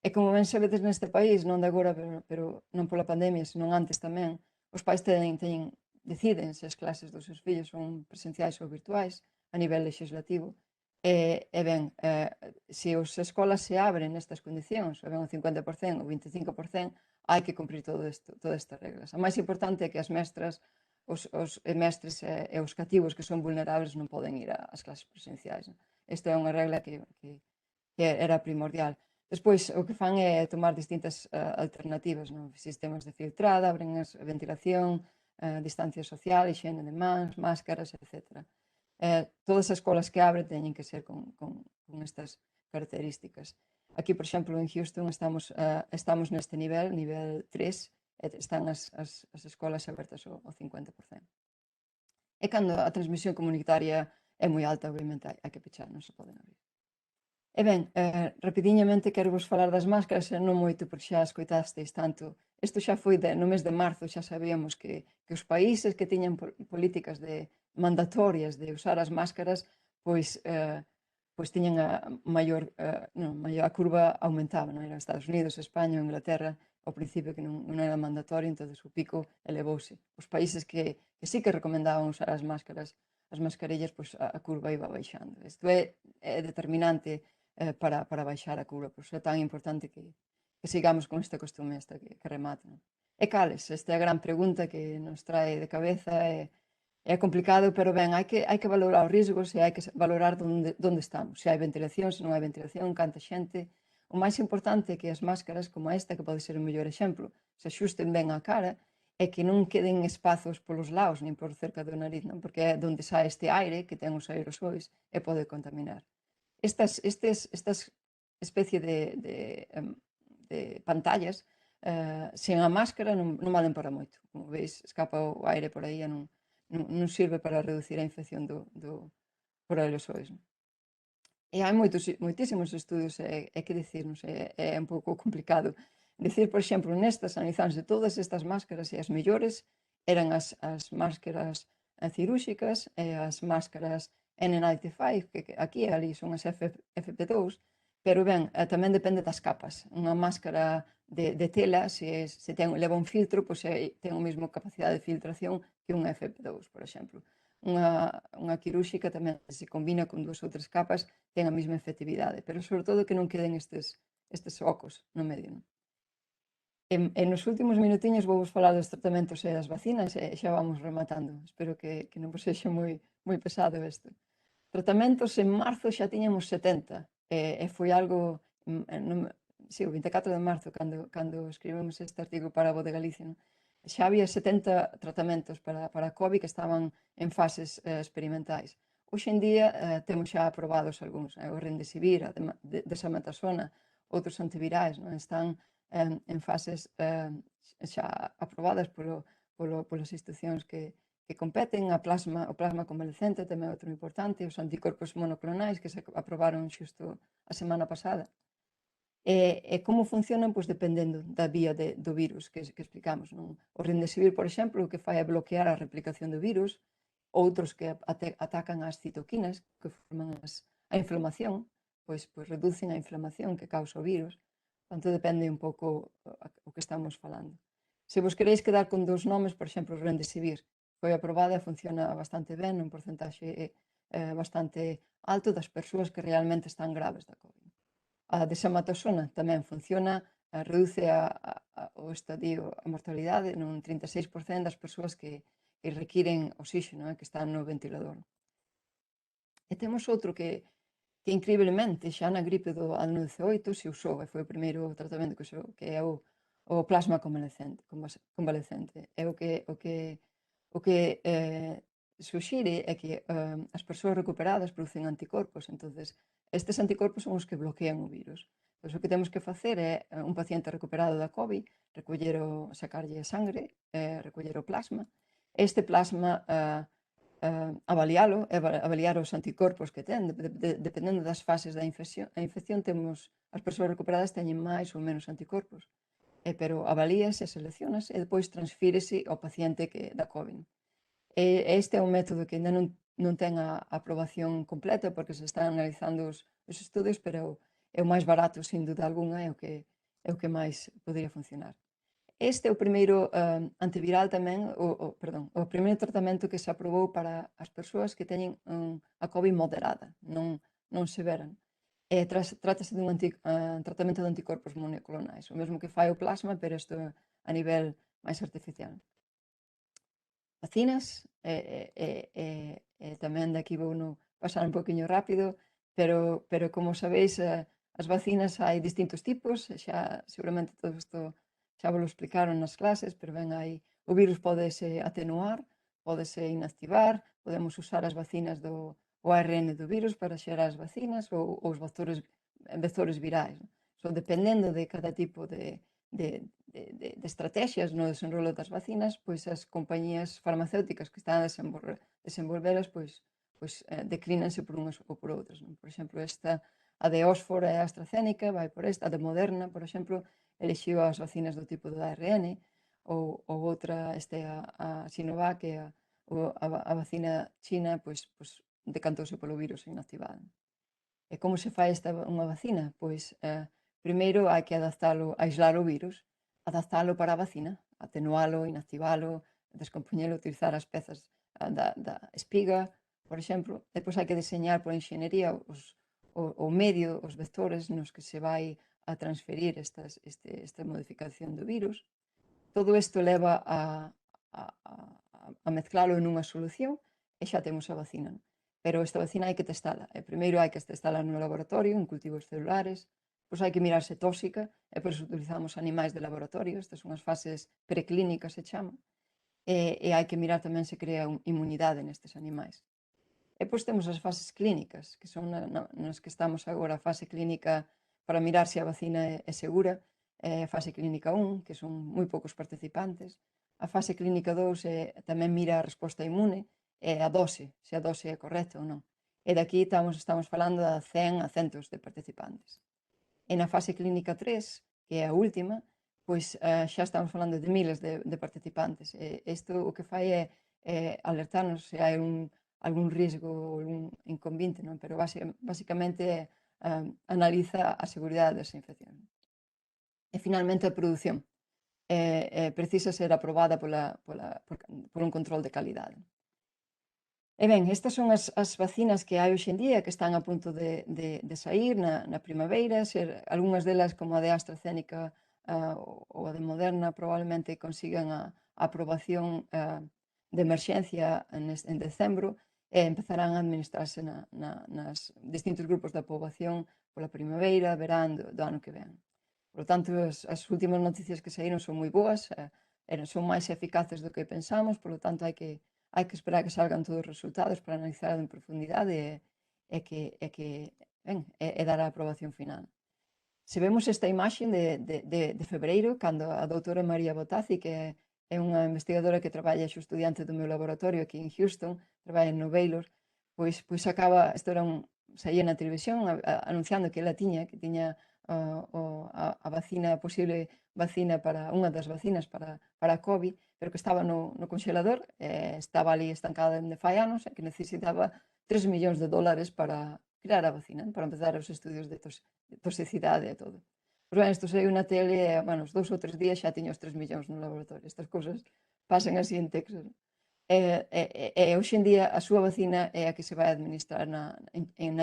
E como ben sabedes neste país, non de agora, pero non pola pandemia, senón antes tamén, os pais deciden se as clases dos seus fillos son presenciais ou virtuais a nivel legislativo. E ben, se as escolas se abren nestas condicións, o ben o 50% ou 25%, hai que cumprir todas estas reglas. A máis importante é que as mestras, os mestres e os cativos que son vulnerables non poden ir ás clases presenciais. Esta é unha regla que era primordial. Despois, o que fan é tomar distintas alternativas, sistemas de filtrada, abren a ventilación, distancia social, higiene de mans, máscaras, etc. Todas as escolas que abren teñen que ser con estas características. Aquí, por exemplo, en Houston estamos neste nivel 3, están as escolas abertas ao 50%. E cando a transmisión comunitaria é moi alta, obviamente, hai que pechar, non se poden abrir. E ben, rapidiñamente quero vos falar das máscaras, non moito, porque xa escoitasteis tanto. Isto xa foi no mes de marzo, xa sabíamos que os países que tiñan políticas mandatorias de usar as máscaras, pois tiñan a curva aumentaba, non? Era Estados Unidos, España, Inglaterra, ao principio que non era mandatorio, entón o pico elevouse. Os países que sí que recomendaban usar as máscaras, as mascarillas, pois a curva iba baixando. Isto é determinante para baixar a curva, por iso é tan importante que sigamos con este costume que remate. Non? E cales? Esta é a gran pregunta que nos trae de cabeza, é complicado, pero ben, hai que valorar os riscos e hai que valorar onde estamos, se hai ventilación, se non hai ventilación, canta xente. O máis importante é que as máscaras como esta, que pode ser o mellor exemplo, se axusten ben á cara e que non queden espazos polos lados, nin por cerca do nariz, non? Porque é onde sai este aire que ten os aerosois e pode contaminar. Estas especie de pantallas sen a máscara non valen para moito. Como veis, escapa o aire por aí e non sirve para reducir a infección por aerosois. E hai moitísimos estudios, é que dicir, non sei, é un pouco complicado. Dicir, por exemplo, nestas analizanse todas estas máscaras e as mellores eran as máscaras cirúrxicas e as máscaras N95, que aquí e ali son as FP2, pero ben, tamén depende das capas. Unha máscara de tela, se leva un filtro, pois ten a mesma capacidade de filtración que unha FP2, por exemplo. Unha quirúrxica tamén, se combina con 2 ou 3 capas, ten a mesma efectividade, pero sobre todo que non queden estes ocos no medio. E nos últimos minutiños vou vos falar dos tratamentos e das vacinas e xa vamos rematando. Espero que non vos sexa moi pesado isto. Tratamentos en marzo xa tiñamos 70 e foi algo, o 24 de marzo, cando escribimos este artigo para a Voz de Galicia, xa había 70 tratamentos para COVID que estaban en fases experimentais. Hoxe en día temos xa aprobados algúns, o Remdesivir, a Dexametasona, outros antivirais, están en fases xa aprobadas polas institucións que competen, o plasma convalescente tamén é outro importante, os anticorpos monoclonais que se aprobaron xusto a semana pasada. E como funcionan? Pois dependendo da vía do virus que explicamos. O Remdesivir, por exemplo, o que fai é bloquear a replicación do virus, outros que atacan as citoquinas, que forman a inflamación, pois reducen a inflamación que causa o virus. Portanto, depende un pouco o que estamos falando. Se vos queréis quedar con 2 nomes, por exemplo, o Remdesivir foi aprobada e funciona bastante ben, un porcentaxe bastante alto das persoas que realmente están graves da COVID. A Dexametasona tamén funciona, reduce o estadio, a mortalidade nun 36% das persoas que requiren oxígeno, que están no ventilador. E temos outro que increíblemente xa na gripe do ano 18 se usou, e foi o primeiro tratamento que usou, que é o plasma convalescente. É o que suxire é que as persoas recuperadas producen anticorpos, entonces estes anticorpos son os que bloquean o virus. Pois o que temos que facer é un paciente recuperado da COVID, sacarlle sangre, recoller o plasma. Este plasma avaliar os anticorpos que ten, dependendo das fases da infección. A infección as persoas recuperadas teñen máis ou menos anticorpos, pero avalíase, seleccionase e depois transfírese ao paciente da COVID. Este é un método que ainda non ten a aprobación completa porque se están analizando os estudos, pero é o máis barato, sin duda alguna, é o que máis podría funcionar. Este é o primeiro antiviral tamén, o primeiro tratamento que se aprobou para as persoas que teñen a COVID moderada, non severa. Trátase dun tratamento de anticorpos monoclonais, o mesmo que fai o plasma, pero isto a nivel máis artificial. Vacinas, tamén daqui vou pasar un poquinho rápido, pero como sabéis, as vacinas hai distintos tipos, xa seguramente todo isto xa vos lo explicaron nas clases, pero ben, hai O virus podese atenuar, podese inactivar, podemos usar as vacinas o ARN do virus para xerar as vacinas ou os vectores virais. Dependendo de cada tipo de estrategias no desenrolo das vacinas, pois as compañías farmacéuticas que están a desenvolvelas declínanse por unhas ou por outras. Por exemplo, a de Oxford e a AstraZeneca vai por esta, a de Moderna, por exemplo, elixiu as vacinas do tipo do ARN, ou outra, a Sinovac, que a vacina china, pois decantouse polo virus inactivado. E como se fai unha vacina? Pois, primeiro hai que adaptalo, aislar o virus, adaptalo para a vacina, atenualo, inactivalo, descompoñelo, utilizar as pezas da espiga, por exemplo. Depois hai que diseñar por enxenería o medio, os vectores nos que se vai a transferir esta modificación do virus. Todo isto leva a mezclalo nunha solución e xa temos a vacina. Pero esta vacina hai que testala. Primeiro hai que testala no laboratorio, en cultivos celulares, pois hai que mirar se tóxica, e por iso utilizamos animais de laboratorio, estas son as fases preclínicas, se chama, e hai que mirar tamén se crea inmunidade nestes animais. E pois temos as fases clínicas, que son nas que estamos agora, a fase clínica para mirar se a vacina é segura, a fase clínica 1, que son moi poucos participantes, a fase clínica 2 tamén mira a resposta inmune, e a dose, se a dose é correcta ou non. E daqui estamos falando de 100 a centos de participantes. E na fase clínica 3, que é a última, pois xa estamos falando de miles de participantes. Isto o que fai é alertarnos se hai algún risco ou algún inconvinte, non? Pero basicamente analiza a seguridade desa infección. E finalmente a produción. Precisa ser aprobada por un control de calidade. E ben, estas son as vacinas que hai hoxe en día, que están a punto de sair na primavera, algunhas delas como a de AstraZeneca ou a de Moderna probablemente consigan a aprobación de emerxencia en decembro e empezarán a administrarse nas distintos grupos da poboación pola primavera, verán do ano que ven. Por lo tanto, as últimas noticias que saíron son moi boas, son máis eficaces do que pensamos, por lo tanto hai que esperar que salgan todos os resultados para analizar en profundidade e dar a aprobación final. Se vemos esta imaxe de febreiro, cando a doutora María Bottazzi, que é unha investigadora que traballa xusto diante do meu laboratorio aquí en Houston, traballa en Baylor, pois isto saía na televisión anunciando que ela tiña a vacina, a posible vacina unha das vacinas para a COVID, pero que estaba no conxelador, estaba ali estancada dende fai anos, e que necesitaba $3 millóns para crear a vacina, para empezar os estudios de toxicidade e todo. Pois ben, isto saiu na tele e, os 2 ou 3 días xa tiña os 3 millóns no laboratorio. Estas cousas pasan así en Texas. Hoxe en día a súa vacina é a que se vai administrar na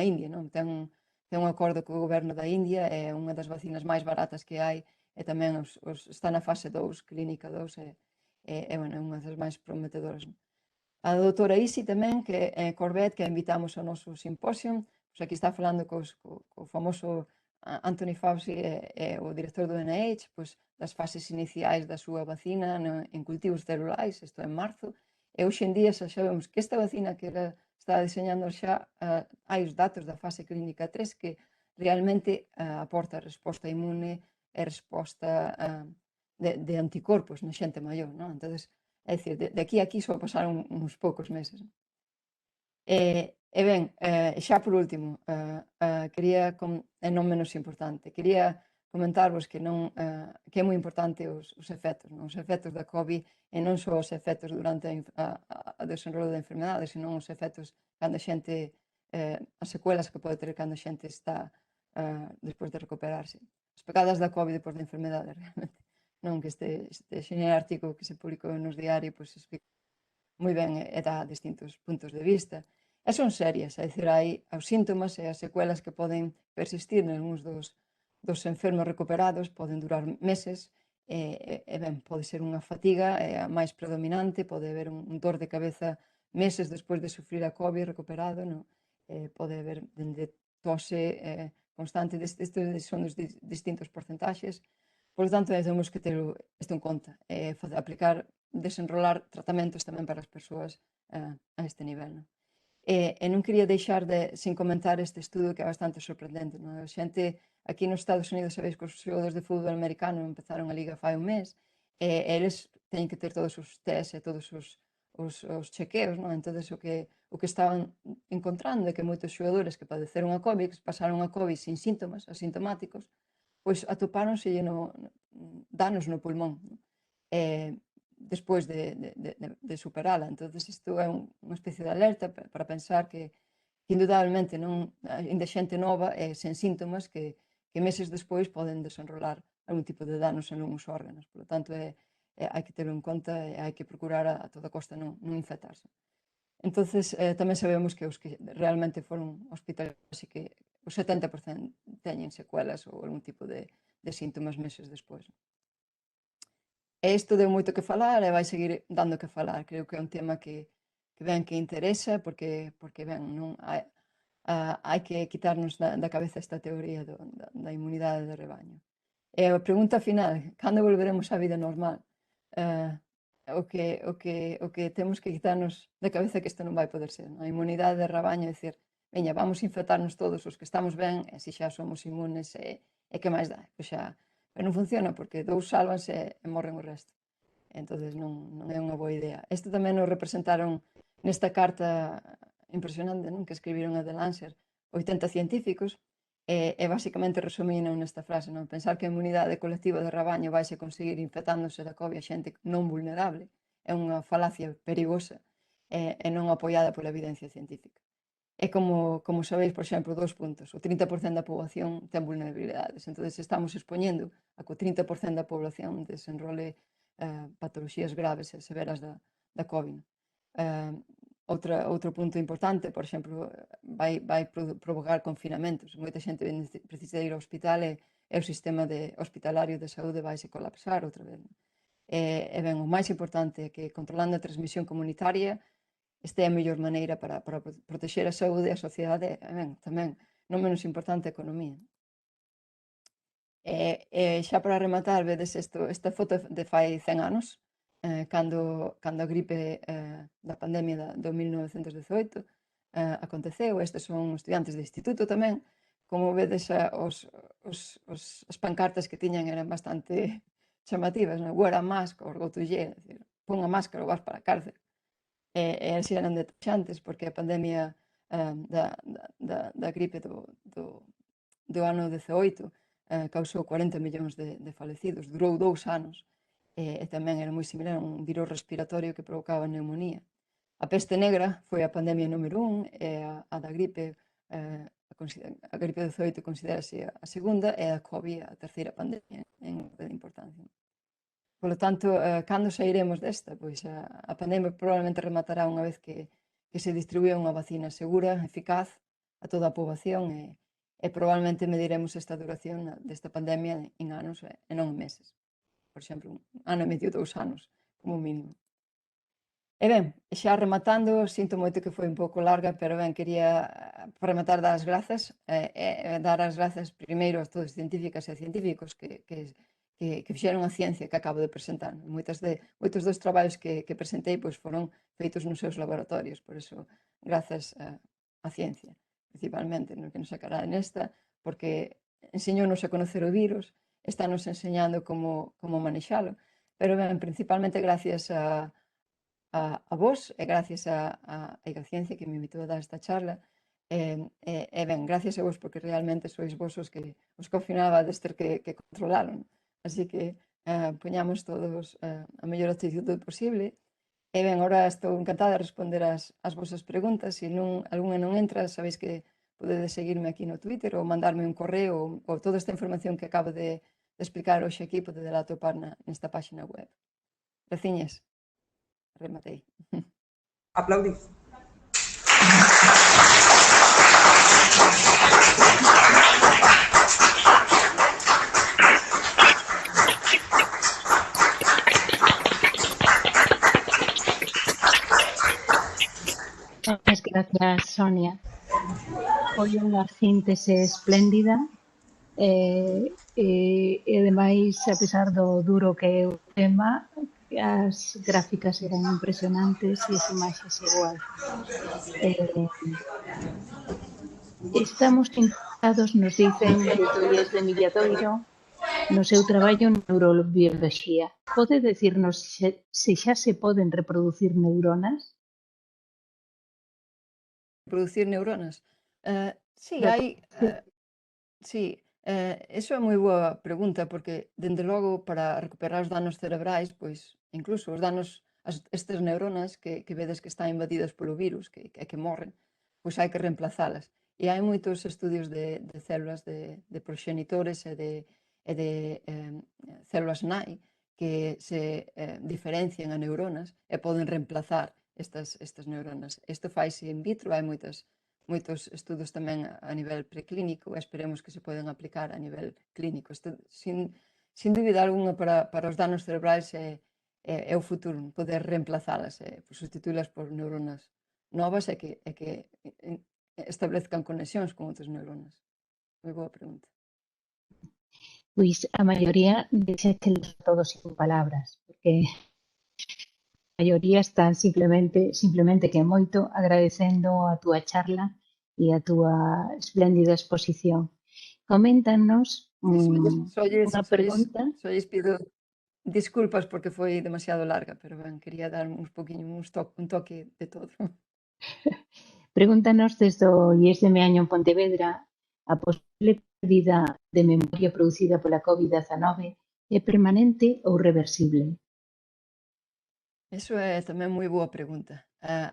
India, non? Ten un acordo co goberno da India, é unha das vacinas máis baratas que hai, e tamén está na fase 2, clínica 2, é unha das máis prometedoras. A doutora Isi tamén, que é Corbett, que a invitamos ao noso simposio, pois aquí está falando co famoso Anthony Fauci, o director do NIH, pois das fases iniciais da súa vacina en cultivos celulares, isto en marzo, e hoxe en día xa sabemos que esta vacina que está diseñando xa, hai os datos da fase clínica 3 que realmente aporta resposta inmune e resposta de anticorpos na xente maior, non? Entón, é dicir, de aquí a aquí só pasaron uns poucos meses. E ben, xa por último, quería, e non menos importante, quería comentarvos que é moi importante os efectos, os efectos da COVID, e non só os efectos durante o desenrolo da enfermedade, senón os efectos cando a xente, as secuelas que pode ter cando a xente está despois de recuperarse. As pegadas da COVID despois da enfermedade, realmente. Non, que este xeñal artigo que se publicou nos diarios, pois explica moi ben e dá distintos puntos de vista. E son serias, é dicir, hai os síntomas e as secuelas que poden persistir nalgúns dos enfermos recuperados, poden durar meses, e ben, pode ser unha fatiga a máis predominante, pode haber un dor de cabeza meses despois de sufrir a COVID recuperado, non? Pode haber dende tose constante, estes son os distintos porcentaxes. Por lo tanto, temos que ter isto en conta, aplicar desenrolar tratamentos tamén para as persoas a este nivel. E non quería deixar sin comentar este estudo que é bastante sorprendente. A xente aquí nos Estados Unidos, sabéis que os xogadores de fútbol americano empezaron a liga fai un mes, e eles teñen que ter todos os tests e todos os chequeos, entón o que estaban encontrando é que moitos xogadores que padeceron a COVID, que pasaron a COVID sin síntomas, asintomáticos, pois atopáronse danos no pulmón despois de superala. Entón, isto é unha especie de alerta para pensar que indudablemente ainda xente nova e sen síntomas que meses despois poden desenrolar algún tipo de danos en algúns órganos. Por lo tanto, hai que terlo en conta e hai que procurar a toda costa non infectarse. Entón, tamén sabemos que os que realmente foron hospitalizados e que o 70% teñen secuelas ou algún tipo de síntomas meses despois. E isto deu moito que falar e vai seguir dando que falar. Creo que é un tema que interesa porque hai que quitarnos da cabeza esta teoría da inmunidade de rebaño. E a pregunta final, cando volveremos á vida normal? O que temos que quitarnos da cabeza que isto non vai poder ser. A inmunidade de rebaño é dicir, veña, vamos infectarnos todos os que estamos ben, e se xa somos inmunes, e que máis dá? Pero non funciona, porque dous sálvanse e morren o resto. Entón, non é unha boa idea. Isto tamén nos representaron nesta carta impresionante que escribiron a The Lancet 80 científicos, e basicamente resumían nesta frase, pensar que a inmunidade colectiva de rabaño vaise conseguir infectándose da COVID a xente non vulnerable é unha falacia perigosa e non apoiada pola evidencia científica. É como sabéis, por exemplo, 2 puntos. O 30% da poboación ten vulnerabilidades. Entón, estamos expoñendo a que o 30% da poboación desenrole patoloxías graves e severas da COVID. Outro punto importante, por exemplo, vai provocar confinamentos. Moita xente precisa ir ao hospital e o sistema hospitalario de saúde vai se colapsar outra vez. E ben, o máis importante é que controlando a transmisión comunitaria esta é a mellor maneira para protexer a saúde e a sociedade e ben, tamén, non menos importante, a economía. E xa para rematar, vedes esta foto de fai 100 anos, cando a gripe da pandemia do 1918 aconteceu. Estes son estudiantes de instituto tamén. Como vedes, as pancartas que tiñan eran bastante chamativas. Wear a mask or go to jail. Pon a máscara ou vas para a cárcel. E así eran detaxantes, porque a pandemia da gripe do ano 18 causou 40 millóns de falecidos. Durou 2 anos. E tamén era moi similar a un virus respiratorio que provocaba neumonía. A peste negra foi a pandemia número 1 e a da gripe, a gripe 18 considérase a segunda e a COVID a terceira pandemia en orde de importancia. Por lo tanto, cando sairemos desta? Pois a pandemia probablemente rematará unha vez que se distribúa unha vacina segura, eficaz a toda a poboación e probablemente mediremos esta duración desta pandemia en anos e non en meses. Por exemplo, 1 ano e medio, 2 anos, como mínimo. E ben, xa rematando, sinto moito que foi un pouco larga, pero ben, quería rematar dar as grazas, dar as grazas primeiro a todos os científicas e científicos que fixeron a ciencia que acabo de presentar. Moitos dos traballos que presentei foron feitos nos seus laboratorios, por iso, grazas á ciencia, principalmente, no que nos sacará nesta, porque enseñounos a conocer o virus, estános enseñando como manexalo, pero ben, principalmente gracias a vos e gracias a Egaciencia que me invitou a dar esta charla e ben, gracias a vos porque realmente sois vos os que ao final vades ter que controlaron, así que poñamos todos a mellor actitude posible e ben, ahora estou encantada de responder as vosas preguntas. Se algunha non entra, sabéis que podedes seguirme aquí no Twitter ou mandarme un correo ou toda esta información que acabo de explicar hoxe aquí podedes atopar nesta página web. Graciñas. Rematei. Aplaudís. Muchas gracias, Sonia. Foi unha síntese espléndida e ademais, a pesar do duro que é o tema, as gráficas eran impresionantes e as imaxes igual. Estamos interesados, nos dicen de Tolles de Milladoiro, no seu traballo en neurobioloxía. Pode decirnos se xa se poden reproducir neuronas? Producir neuronas? Sí, Claro, hai... Sí, iso é moi boa pregunta, porque, dende logo, para recuperar os danos cerebrais, pois, incluso os danos, estes neuronas que vedes que están invadidas polo virus, que morren, pois hai que reemplazalas. E hai moitos estudios de células de proxenitores e de células nai que se diferencian a neuronas e poden reemplazar estas neuronas. Isto faise in vitro, hai moitos estudos tamén a nivel preclínico e esperemos que se poden aplicar a nivel clínico. Isto, sin dúbida alguna, para os danos cerebrais é o futuro, poder reemplazalas, sustituílas por neuronas novas e que establezcan conexións con outras neuronas. Moi boa pregunta. pois a maioría deixa que todos sin palabras, porque a maioría están simplemente que moito agradecendo a túa charla e a túa espléndida exposición. Coméntanos unha pregunta. Só lles pido disculpas porque foi demasiado larga, pero ben, quería dar un toque de todo. Pregúntanos desde o IES de Meaño en Pontevedra a posible pérdida de memoria producida pola COVID-19 é permanente ou reversible? Iso é tamén moi boa pregunta.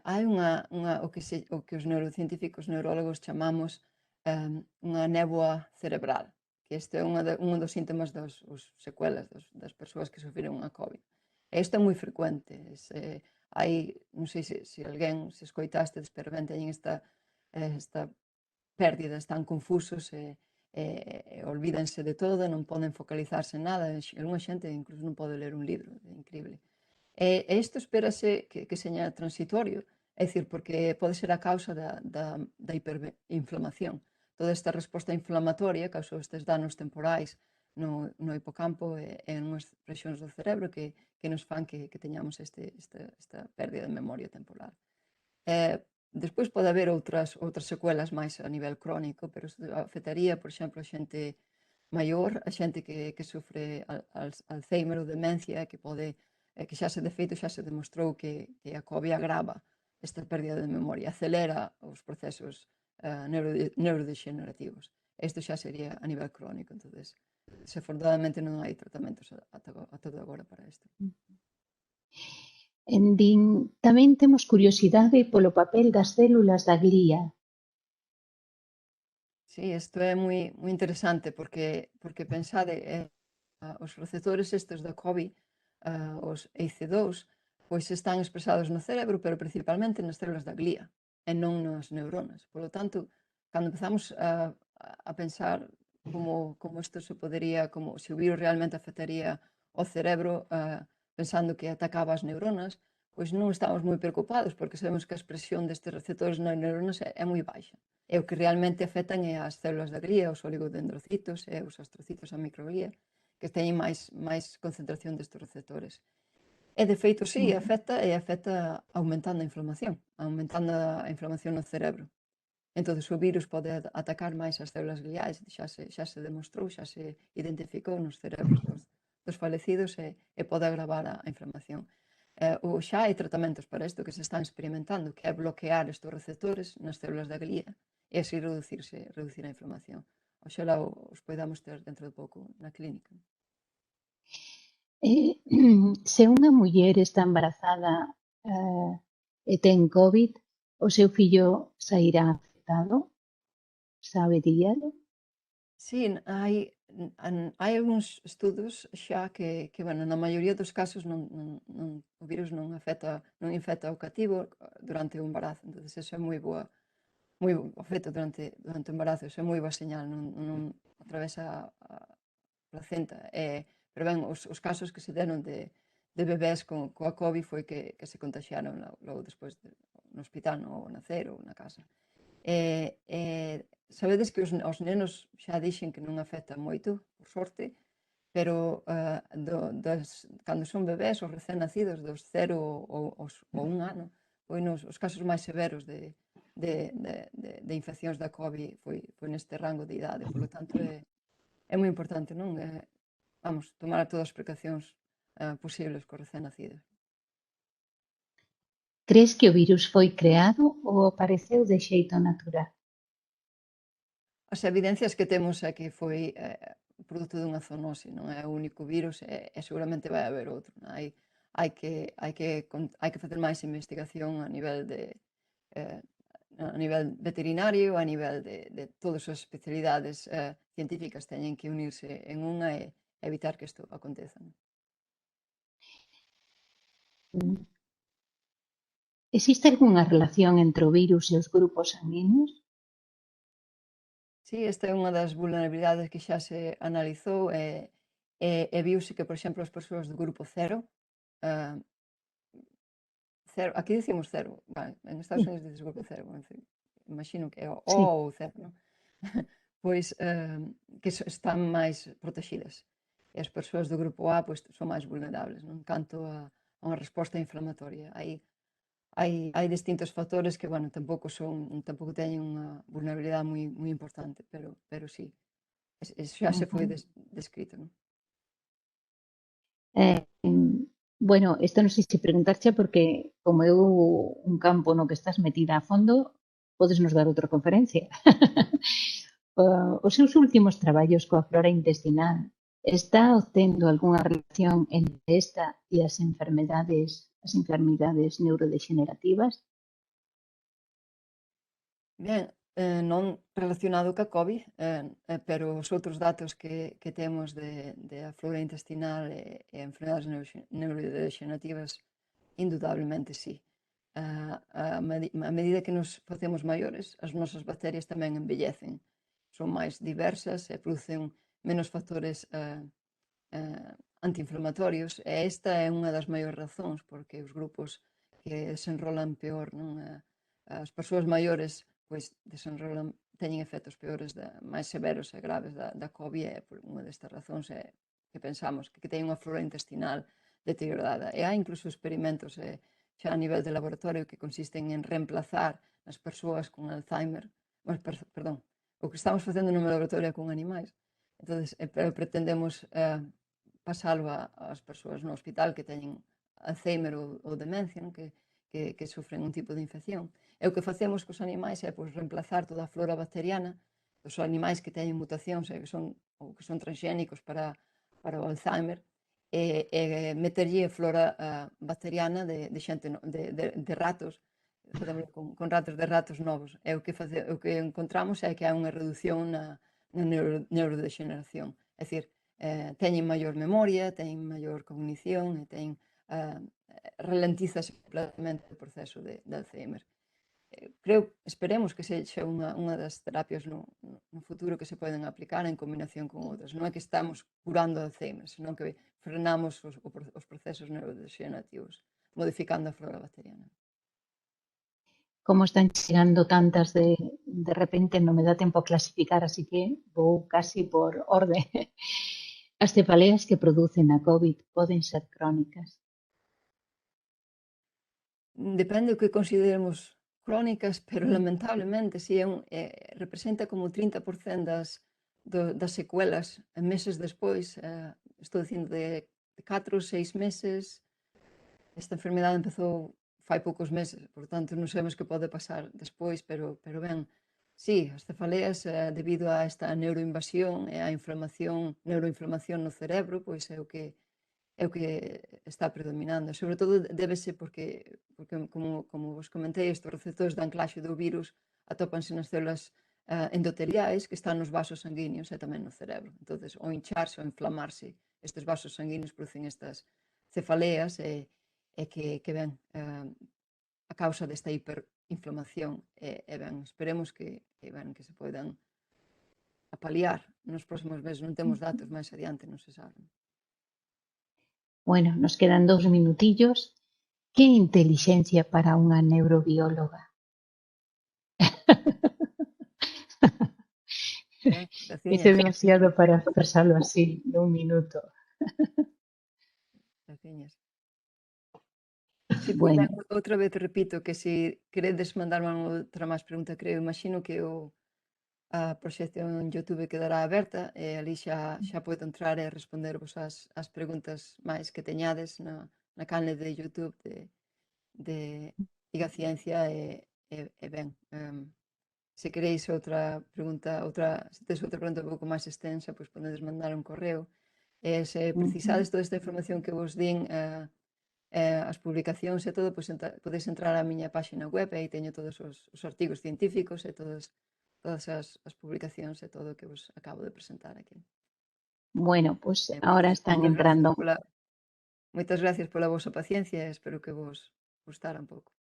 Hai o que os neurocientíficos neurólogos chamamos unha néboa cerebral, que este é un dos síntomas os secuelas das persoas que sofreron a COVID. E isto é moi frecuente. Non sei se alguén, se escoitastes, pero ben teñen esta pérdida, están confusos e olvídense de todo, non poden focalizarse en nada. Alguna xente incluso non pode ler un libro, é increíble. E isto espérase que seña transitorio, é dicir, porque pode ser a causa da hiperinflamación. Toda esta resposta inflamatoria causou estes danos temporais no hipocampo e en unhas rexións do cerebro que nos fan que teñamos esta pérdida de memoria temporal. Despois pode haber outras secuelas máis a nivel crónico, pero isto afectaría, por exemplo, a xente maior, a xente que sofre Alzheimer ou demencia, que xa se demostrou que a COVID agrava esta pérdida de memoria, acelera os procesos neurodegenerativos. Isto xa sería a nivel crónico, entonces, desafortunadamente non hai tratamentos a todo agora para isto. Tamén temos curiosidade polo papel das células da glía. Sí, isto é moi interesante porque pensade, os receptores estes da COVID, os ACE2, pois están expresados no cerebro, pero principalmente nas células da glía e non nas neuronas. Por lo tanto, cando empezamos a pensar como isto se podería, como se o virus realmente afectaría o cerebro, pensando que atacaba as neuronas, pois non estamos moi preocupados porque sabemos que a expresión destes receptores nas neuronas é moi baixa. E o que realmente afectan é as células da glía, os oligodendrocitos e os astrocitos, a microglía, que teñen máis concentración destes receptores. E, de feito, sí, afecta aumentando a inflamación no cerebro. Entón, o virus pode atacar máis as células gliais, xa se demostrou, xa se identificou nos cerebros dos falecidos e pode agravar a inflamación. Xa hai tratamentos para isto que se están experimentando, que é bloquear estes receptores nas células da glía e así reducir a inflamación. Oxalá os podamos ter dentro de pouco na clínica. Se unha muller está embarazada e ten COVID, o seu fillo sairá afectado? Saberíalo? Sí, hai algúns estudos xa que bueno, na maioría dos casos o virus non infecta o cativo durante o embarazo, entonces eso é moi boa, o feito durante o embarazo, eso é moi boa señal, non atravesa a placenta, pero ben, os casos que se deron de bebés coa COVID foi que se contagiaron logo despois no hospital, no nacer ou na casa. Sabedes que os nenos xa dixen que non afecta moito, por sorte, pero cando son bebés, os recén nacidos, dos 0 ou 1 ano, pois os casos máis severos de infeccións da COVID foi neste rango de idade. Por lo tanto, é moi importante, non? Vamos, tomar todas as precaucións posibles cos recén nacidos. Crees que o virus foi creado ou apareceu de xeito natural? As evidencias que temos é que foi produto dunha zoonose, non é o único virus e seguramente vai haber outro. Non? Hai que facer máis investigación a nivel veterinario, a nivel de todas as especialidades científicas teñen que unirse en unha e evitar que isto aconteza. Non? Existe algunha relación entre o virus e os grupos sanguíneos? Sí, esta é unha das vulnerabilidades que xa se analizou e viuse que, por exemplo, as persoas do grupo 0, aquí dicimos 0, vale, en Estados Unidos dices grupo 0, imagino que é o Sí. ou 0, non? Pois que están máis protegidas. E as persoas do grupo A pois, son máis vulnerables, non? Canto a unha resposta inflamatoria. Hai distintos factores que, bueno, tampouco teñen unha vulnerabilidade moi importante, pero sí, xa se foi descrito, non? Bueno, isto non sei se preguntarche porque como é un campo no que estás metida a fondo, podes nos dar outra conferencia. Os seus últimos traballos coa flora intestinal está obtendo algunha relación entre esta e as enfermidades neurodexenerativas? Ben, non relacionado ca COVID, pero os outros datos que temos de a flora intestinal e enfermedades neurodexenerativas, indudablemente sí. A medida que nos facemos maiores, as nosas bacterias tamén envellecen. Son máis diversas e producen menos factores antiinflamatorios e esta é unha das maiores razóns porque os grupos que desenrolan peor, non? As persoas maiores pois teñen efectos peores, máis severos e graves da COVID e por unha destas razóns é que pensamos que teñen unha flora intestinal deteriorada. E hai incluso experimentos xa a nivel de laboratorio que consisten en reemplazar as persoas con Alzheimer, perdón, o que estamos facendo no meu laboratorio con animais. Entonces, pero pretendemos pasalo ás persoas no hospital que teñen Alzheimer ou demencia, non? Que sufren un tipo de infección. E o que facemos cos animais é pois, reemplazar toda a flora bacteriana dos animais que teñen mutacións ou que son transgénicos para o Alzheimer e meterlle flora bacteriana de ratos, con ratos novos. E o que encontramos é que hai unha reducción na neurodexeneración. É dicir, teñen maior memoria, teñen maior cognición e ralentizase completamente o proceso de Alzheimer. Esperemos que sexa unha das terapias no futuro que se poden aplicar en combinación con outras. Non é que estamos curando Alzheimer, senón que frenamos os procesos neurodexenerativos, modificando a flora bacteriana. Como están chegando tantas de repente non me dá tempo a clasificar, así que vou casi por orde. As cefaleas que producen a COVID poden ser crónicas? Depende do que consideremos crónicas, pero lamentablemente si representa como 30% das secuelas meses despois, estou dicindo de 4 ou 6 meses. Esta enfermedade empezou fai poucos meses, por tanto non sabemos que pode pasar despois, pero ben, sí, as cefaleas debido a esta neuroinvasión e a neuroinflamación no cerebro, pois é o que está predominando. Sobre todo débese porque como vos comentei, estes receptores de anclaxe do virus atópanse nas células endoteliais que están nos vasos sanguíneos e tamén no cerebro. Entonces, ao hincharse ou inflamarse estes vasos sanguíneos producen estas cefaleas e que ven a causa desta hiperinflamación e ben, esperemos que se poidan apaliar nos próximos meses. Non temos datos máis adiante, non se sabe. Bueno, nos quedan 2 minutillos. Que intelixencia para unha neurobióloga? Hice demasiado para expresarlo así, de un minuto. Graciñas. Sí, Bueno, outra vez repito que se queredes mandarme outra máis pregunta, creo, imagino que a proxección en YouTube quedará aberta e ali xa podo entrar e respondervos as preguntas máis que teñades na canle de YouTube de Diga Ciencia e ben, se queréis outra pregunta, se tes outra pregunta un pouco máis extensa, pois podedes mandar un correo. E se precisades toda esta información que vos din, as publicacións e todo, pois podedes entrar á miña páxina web e aí teño todos os artigos científicos e todas as publicacións e todo o que vos acabo de presentar aquí. bueno, pues ahora están entrando. Moitas gracias pola vosa paciencia e espero que vos gustara un pouco.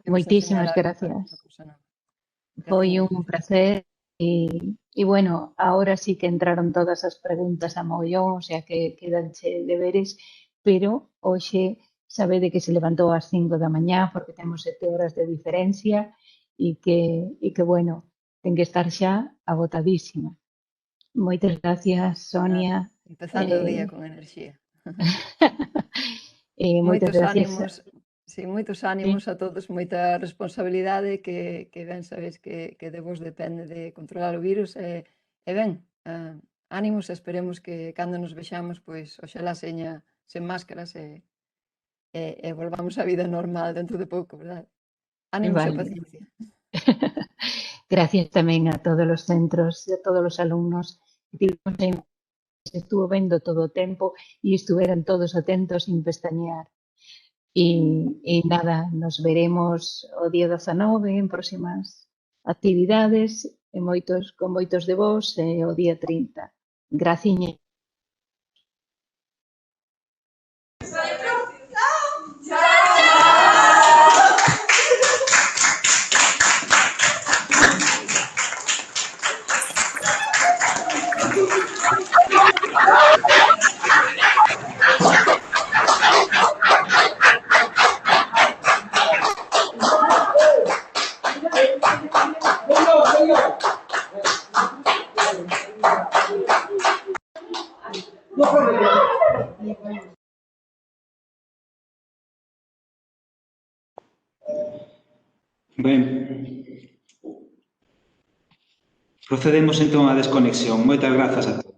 Moitísimas gracias. Foi un placer e bueno, ahora sí que entraron todas as preguntas a mogollón, o sea que quedanche deberes, pero hoxe sabede que se levantou ás 5 da mañá porque temos 7 horas de diferencia e que bueno, ten que estar xa agotadísima. Moitas gracias, Sonia. Empezando o día con enerxía. Moitas gracias. Moitos ánimos a todos, moita responsabilidade que ben sabedes que de vos depende de controlar o virus e ben, ánimos e esperemos que cando nos vexamos, pois oxalá seña sen máscaras e volvamos á vida normal dentro de pouco, verdade? Ánimos e paciencia. Gracias tamén a todos os centros e a todos os alumnos que estuvo vendo todo o tempo e estuveran todos atentos sin pestañear. E nada, nos veremos o día 19 en próximas actividades e con moitos de vos o día 30. Graciña. Ben, procedemos entón á desconexión. Moitas grazas a todos.